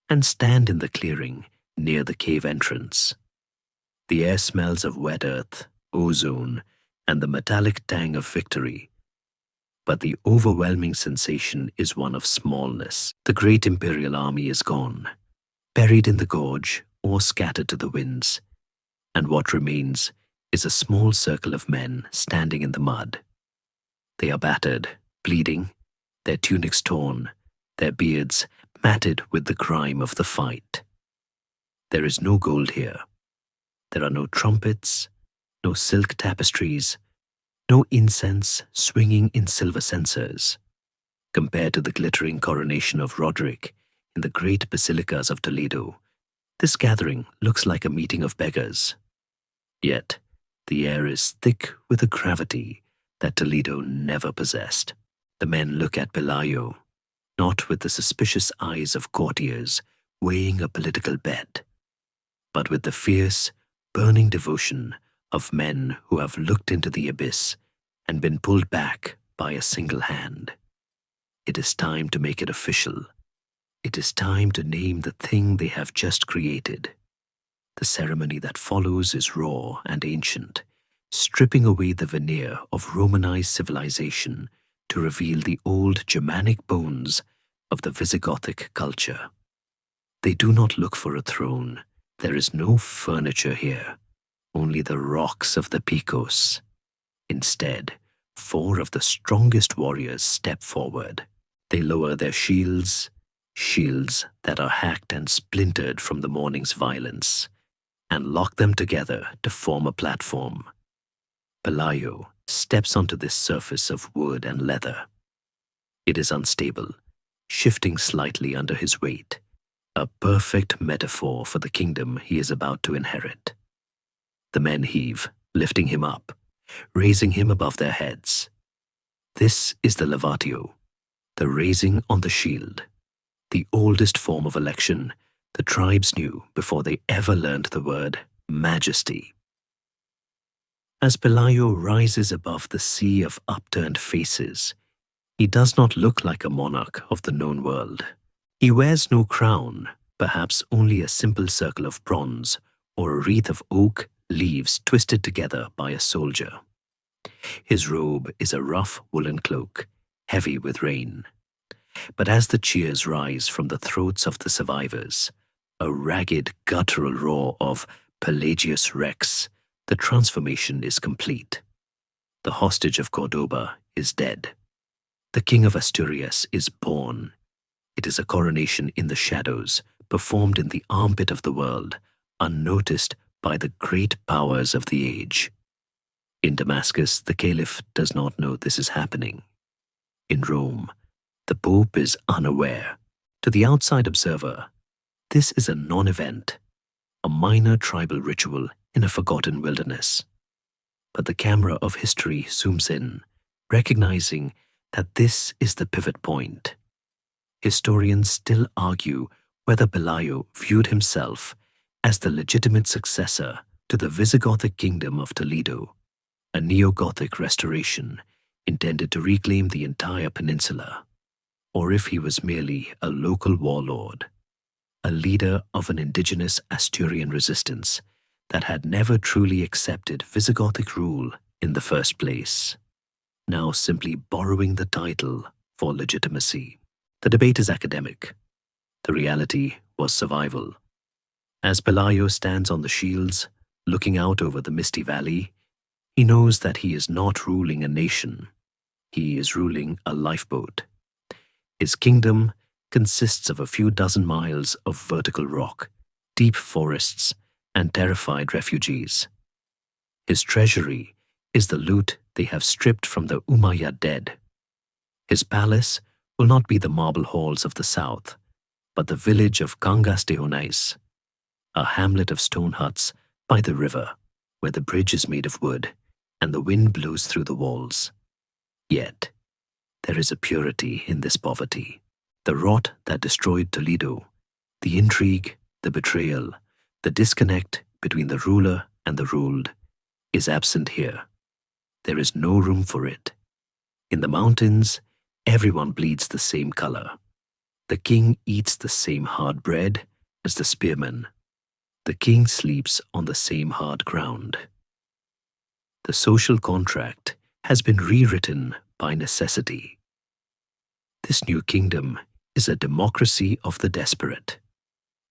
and stand in the clearing near the cave entrance. The air smells of wet earth, ozone, and the metallic tang of victory. But the overwhelming sensation is one of smallness. The great imperial army is gone, buried in the gorge or scattered to the winds, and what remains is a small circle of men standing in the mud. They are battered, bleeding, their tunics torn, their beards matted with the grime of the fight. There is no gold here. There are no trumpets, no silk tapestries, no incense swinging in silver censers. Compared to the glittering coronation of Roderick in the great basilicas of Toledo, This gathering looks like a meeting of beggars. Yet, the air is thick with a gravity that Toledo never possessed. The men look at Pelayo, not with the suspicious eyes of courtiers weighing a political bet, but with the fierce, burning devotion of men who have looked into the abyss and been pulled back by a single hand. It is time to make it official. It is time to name the thing they have just created. The ceremony that follows is raw and ancient, stripping away the veneer of Romanized civilization to reveal the old Germanic bones of the Visigothic culture. They do not look for a throne. There is no furniture here, only the rocks of the Picos. Instead, 4 of the strongest warriors step forward. They lower their shields that are hacked and splintered from the morning's violence, and lock them together to form a platform. Pelayo steps onto this surface of wood and leather. It is unstable, shifting slightly under his weight, a perfect metaphor for the kingdom he is about to inherit. The men heave, lifting him up, raising him above their heads. This is the levatio, the raising on the shield, the oldest form of election the tribes knew before they ever learned the word majesty. As Pelayo rises above the sea of upturned faces, he does not look like a monarch of the known world. He wears no crown, perhaps only a simple circle of bronze or a wreath of oak leaves twisted together by a soldier. His robe is a rough woolen cloak, heavy with rain. But as the cheers rise from the throats of the survivors, a ragged guttural roar of Pelagius Rex, the transformation is complete. The hostage of Cordoba is dead. The king of Asturias is born. It is a coronation in the shadows, performed in the armpit of the world, unnoticed by the great powers of the age. In Damascus, the caliph does not know this is happening. In Rome, the Pope is unaware. To the outside observer, this is a non-event, a minor tribal ritual in a forgotten wilderness. But the camera of history zooms in, recognizing that this is the pivot point. Historians still argue whether Pelayo viewed himself as the legitimate successor to the Visigothic kingdom of Toledo, a neo-Gothic restoration intended to reclaim the entire peninsula, or if he was merely a local warlord, a leader of an indigenous Asturian resistance that had never truly accepted Visigothic rule in the first place, now simply borrowing the title for legitimacy. The debate is academic. The reality was survival. As Pelayo stands on the shields, looking out over the misty valley, he knows that he is not ruling a nation. He is ruling a lifeboat. His kingdom consists of a few dozen miles of vertical rock, deep forests, and terrified refugees. His treasury is the loot they have stripped from the Umayyad dead. His palace will not be the marble halls of the south, but the village of Cangas de Onais, a hamlet of stone huts by the river, where the bridge is made of wood and the wind blows through the walls. Yet, there is a purity in this poverty. The rot that destroyed Toledo, the intrigue, the betrayal, the disconnect between the ruler and the ruled, is absent here. There is no room for it. In the mountains, everyone bleeds the same color. The king eats the same hard bread as the spearman. The king sleeps on the same hard ground. The social contract has been rewritten by necessity. This new kingdom is a democracy of the desperate,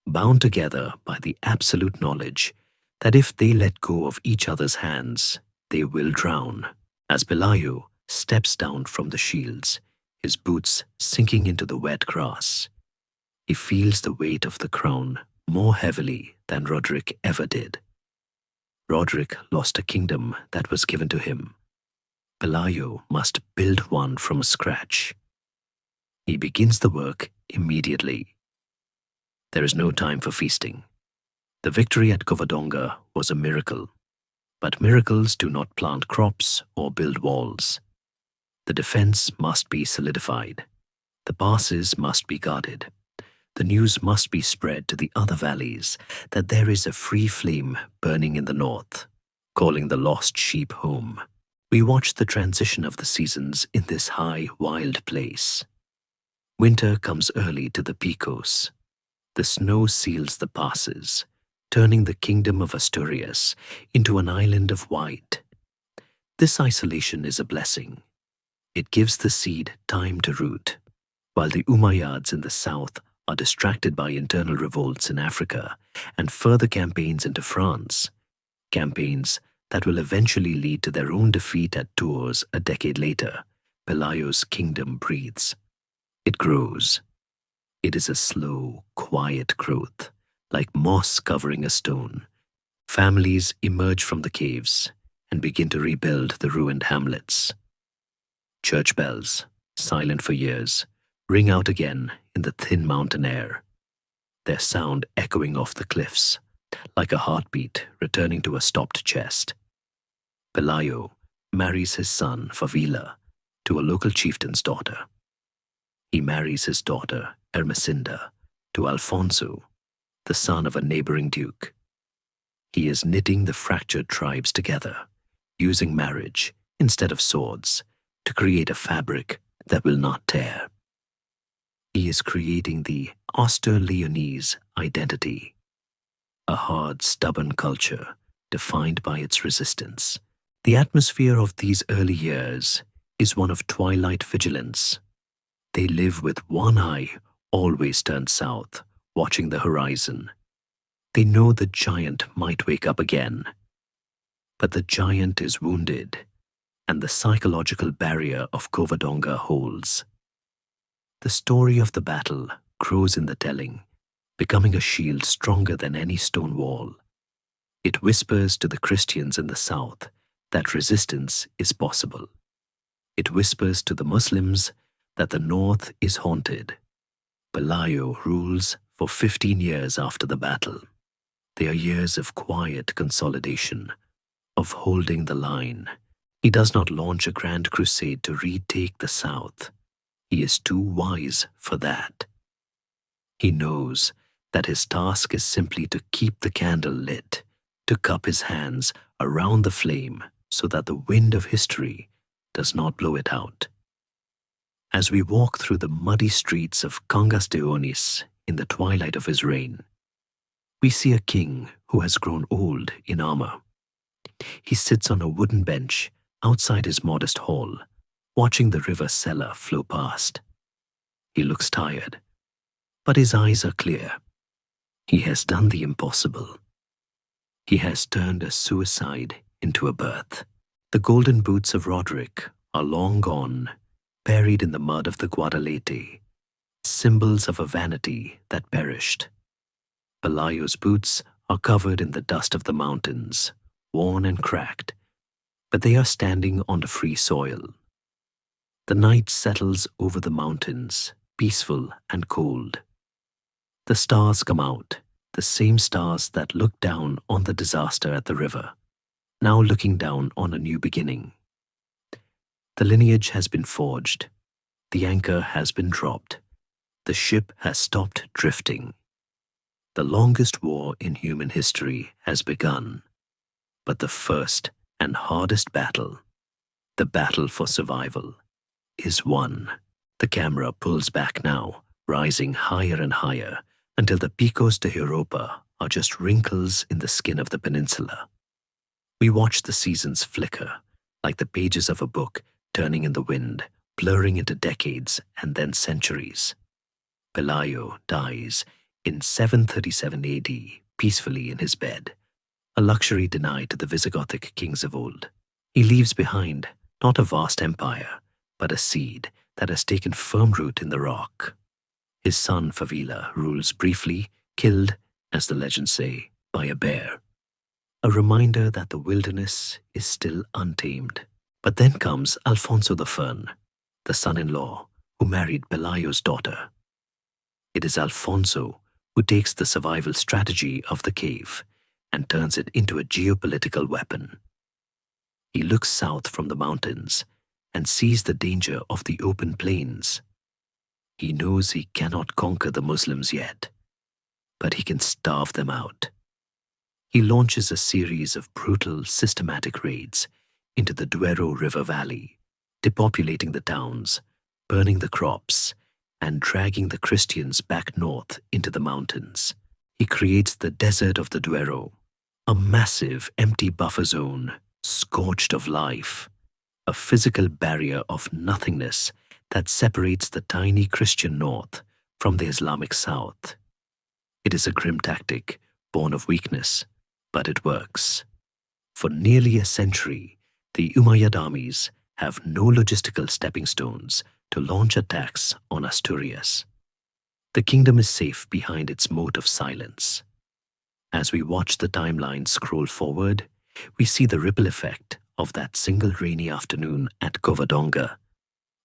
bound together by the absolute knowledge that if they let go of each other's hands, they will drown. As Pelayo steps down from the shields, his boots sinking into the wet grass, he feels the weight of the crown more heavily than Roderick ever did. Roderick lost a kingdom that was given to him. Pelayo must build one from scratch. He begins the work immediately. There is no time for feasting. The victory at Covadonga was a miracle, but miracles do not plant crops or build walls. The defense must be solidified. The passes must be guarded. The news must be spread to the other valleys that there is a free flame burning in the north, calling the lost sheep home. We watch the transition of the seasons in this high, wild place. Winter comes early to the Picos. The snow seals the passes, turning the kingdom of Asturias into an island of white. This isolation is a blessing. It gives the seed time to root. While the Umayyads in the south are distracted by internal revolts in Africa and further campaigns into France, campaigns that will eventually lead to their own defeat at Tours a decade later, Pelayo's kingdom breathes. It grows. It is a slow, quiet growth, like moss covering a stone. Families emerge from the caves and begin to rebuild the ruined hamlets. Church bells, silent for years, ring out again in the thin mountain air, their sound echoing off the cliffs, like a heartbeat returning to a stopped chest. Pelayo marries his son, Favila, to a local chieftain's daughter. He marries his daughter, Ermesinda, to Alfonso, the son of a neighboring duke. He is knitting the fractured tribes together, using marriage instead of swords to create a fabric that will not tear. He is creating the Austur-Leonese identity, a hard, stubborn culture defined by its resistance. The atmosphere of these early years is one of twilight vigilance. They live with one eye always turned south, watching the horizon. They know the giant might wake up again. But the giant is wounded, and the psychological barrier of Covadonga holds. The story of the battle grows in the telling, becoming a shield stronger than any stone wall. It whispers to the Christians in the south that resistance is possible. It whispers to the Muslims that the north is haunted. Pelayo rules for 15 years after the battle. They are years of quiet consolidation, of holding the line. He does not launch a grand crusade to retake the south. He is too wise for that. He knows that his task is simply to keep the candle lit, to cup his hands around the flame so that the wind of history does not blow it out. As we walk through the muddy streets of Cangas de Onís in the twilight of his reign, we see a king who has grown old in armor. He sits on a wooden bench outside his modest hall, watching the river Sella flow past. He looks tired, but his eyes are clear. He has done the impossible. He has turned a suicide into a birth. The golden boots of Roderick are long gone, buried in the mud of the Guadalete, symbols of a vanity that perished. Pelayo's boots are covered in the dust of the mountains, worn and cracked, but they are standing on the free soil. The night settles over the mountains, peaceful and cold. The stars come out, the same stars that looked down on the disaster at the river, now looking down on a new beginning. The lineage has been forged. The anchor has been dropped. The ship has stopped drifting. The longest war in human history has begun, but the first and hardest battle, the battle for survival, is won. The camera pulls back now, rising higher and higher, until the Picos de Europa are just wrinkles in the skin of the peninsula. We watch the seasons flicker, like the pages of a book turning in the wind, blurring into decades and then centuries. Pelayo dies in 737 AD, peacefully in his bed, a luxury denied to the Visigothic kings of old. He leaves behind not a vast empire, but a seed that has taken firm root in the rock. His son Favila rules briefly, killed, as the legends say, by a bear. A reminder that the wilderness is still untamed. But then comes Alfonso the Fern, the son-in-law who married Pelayo's daughter. It is Alfonso who takes the survival strategy of the cave and turns it into a geopolitical weapon. He looks south from the mountains and sees the danger of the open plains. He knows he cannot conquer the Muslims yet, but he can starve them out. He launches a series of brutal, systematic raids into the Duero River Valley, depopulating the towns, burning the crops, and dragging the Christians back north into the mountains. He creates the desert of the Duero, a massive, empty buffer zone, scorched of life, a physical barrier of nothingness that separates the tiny Christian north from the Islamic south. It is a grim tactic, born of weakness, but it works. For nearly a century, the Umayyad armies have no logistical stepping stones to launch attacks on Asturias. The kingdom is safe behind its moat of silence. As we watch the timeline scroll forward, we see the ripple effect of that single rainy afternoon at Covadonga,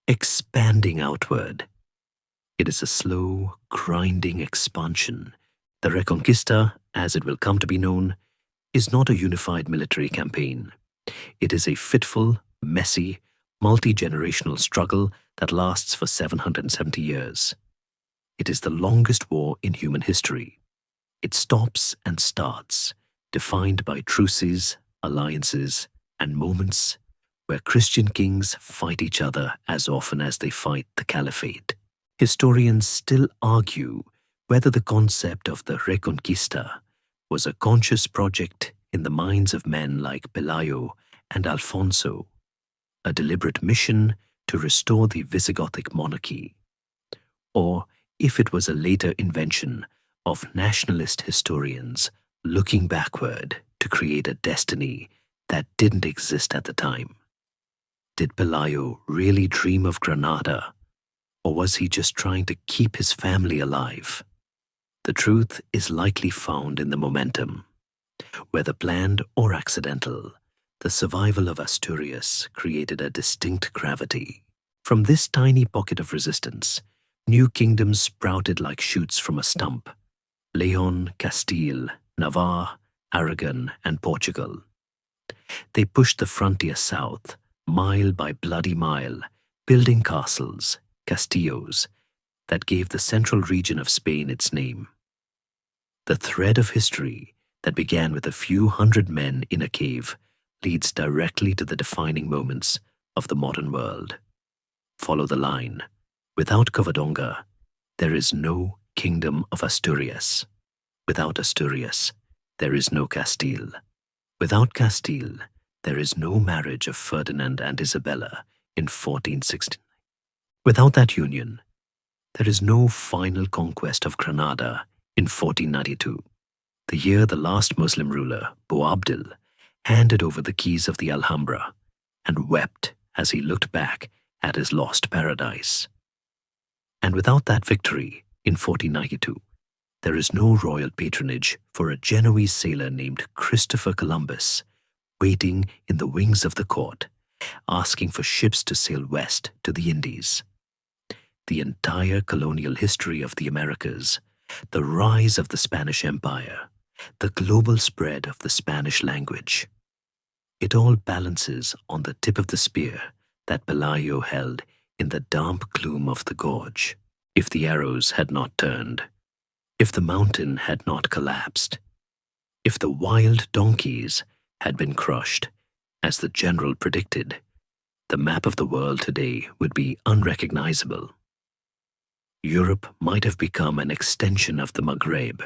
expanding outward. It is a slow, grinding expansion. The Reconquista, as it will come to be known, is not a unified military campaign. It is a fitful, messy, multi-generational struggle that lasts for 770 years. It is the longest war in human history. It stops and starts, defined by truces, alliances, and moments where Christian kings fight each other as often as they fight the caliphate. Historians still argue whether the concept of the Reconquista was a conscious project in the minds of men like Pelayo and Alfonso, a deliberate mission to restore the Visigothic monarchy, or if it was a later invention of nationalist historians looking backward to create a destiny that didn't exist at the time. Did Pelayo really dream of Granada, or was he just trying to keep his family alive? The truth is likely found in the momentum. Whether planned or accidental, the survival of Asturias created a distinct gravity. From this tiny pocket of resistance, new kingdoms sprouted like shoots from a stump: Leon, Castile, Navarre, Aragon, and Portugal. They pushed the frontier south, mile by bloody mile, building castles, castillos, that gave the central region of Spain its name. The thread of history that began with a few hundred men in a cave leads directly to the defining moments of the modern world. Follow the line. Without Covadonga, there is no Kingdom of Asturias. Without Asturias, there is no Castile. Without Castile, there is no marriage of Ferdinand and Isabella in 1469. Without that union, there is no final conquest of Granada in 1492, the year the last Muslim ruler, Boabdil, handed over the keys of the Alhambra and wept as he looked back at his lost paradise. And without that victory in 1492, there is no royal patronage for a Genoese sailor named Christopher Columbus, waiting in the wings of the court, asking for ships to sail west to the Indies. The entire colonial history of the Americas, the rise of the Spanish Empire, the global spread of the Spanish language, it all balances on the tip of the spear that Pelayo held in the damp gloom of the gorge. If the arrows had not turned, if the mountain had not collapsed, if the wild donkeys had been crushed, as the general predicted, the map of the world today would be unrecognizable. Europe might have become an extension of the Maghreb,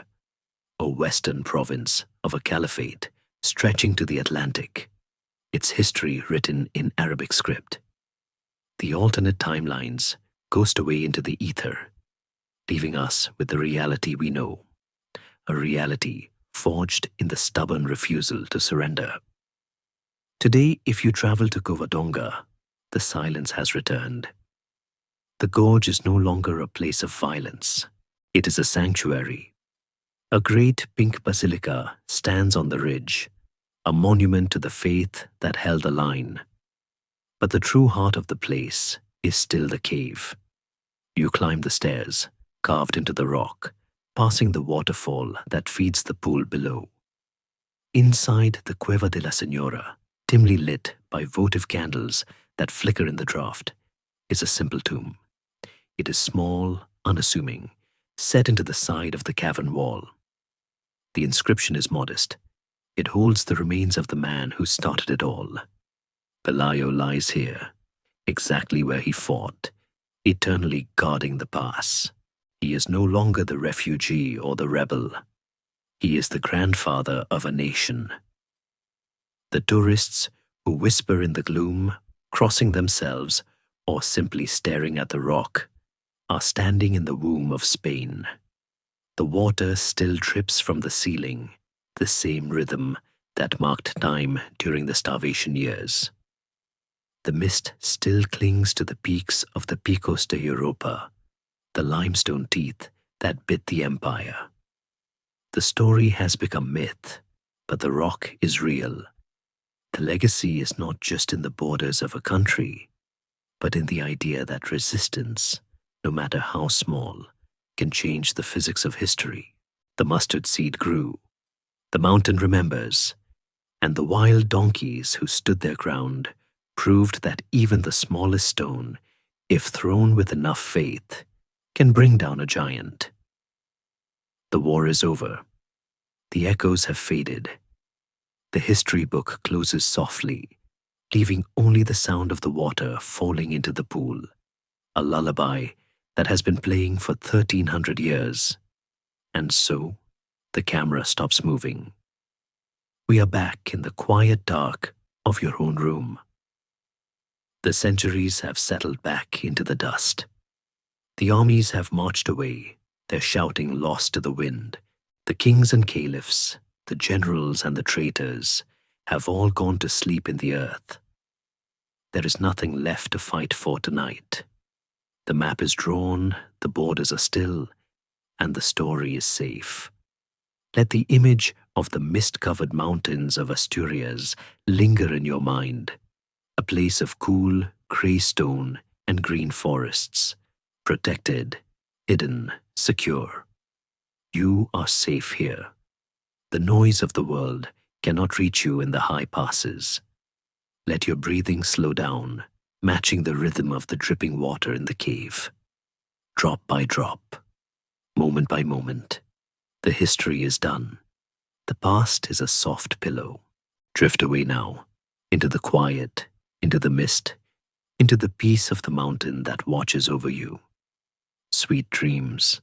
a western province of a caliphate stretching to the Atlantic, its history written in Arabic script. The alternate timelines ghost away into the ether, leaving us with the reality we know, a reality forged in the stubborn refusal to surrender. Today, if you travel to Covadonga, the silence has returned. The gorge is no longer a place of violence. It is a sanctuary. A great pink basilica stands on the ridge, a monument to the faith that held the line. But the true heart of the place is still the cave. You climb the stairs, carved into the rock, passing the waterfall that feeds the pool below. Inside the Cueva de la Señora, dimly lit by votive candles that flicker in the draught, is a simple tomb. It is small, unassuming, set into the side of the cavern wall. The inscription is modest. It holds the remains of the man who started it all. Pelayo lies here, exactly where he fought, eternally guarding the pass. He is no longer the refugee or the rebel. He is the grandfather of a nation. The tourists who whisper in the gloom, crossing themselves, or simply staring at the rock, are standing in the womb of Spain. The water still drips from the ceiling, the same rhythm that marked time during the starvation years. The mist still clings to the peaks of the Picos de Europa, the limestone teeth that bit the empire. The story has become myth, but the rock is real. The legacy is not just in the borders of a country, but in the idea that resistance, no matter how small, can change the physics of history. The mustard seed grew, the mountain remembers, and the wild donkeys who stood their ground proved that even the smallest stone, if thrown with enough faith, can bring down a giant. The war is over. The echoes have faded. The history book closes softly, leaving only the sound of the water falling into the pool, a lullaby that has been playing for 1300 years. And so, the camera stops moving. We are back in the quiet dark of your own room. The centuries have settled back into the dust. The armies have marched away, their shouting lost to the wind. The kings and caliphs, the generals and the traitors, have all gone to sleep in the earth. There is nothing left to fight for tonight. The map is drawn, the borders are still, and the story is safe. Let the image of the mist-covered mountains of Asturias linger in your mind, a place of cool, grey stone and green forests, protected, hidden, secure. You are safe here. The noise of the world cannot reach you in the high passes. Let your breathing slow down, matching the rhythm of the dripping water in the cave. Drop by drop, moment by moment, the history is done. The past is a soft pillow. Drift away now, into the quiet, into the mist, into the peace of the mountain that watches over you. Sweet dreams.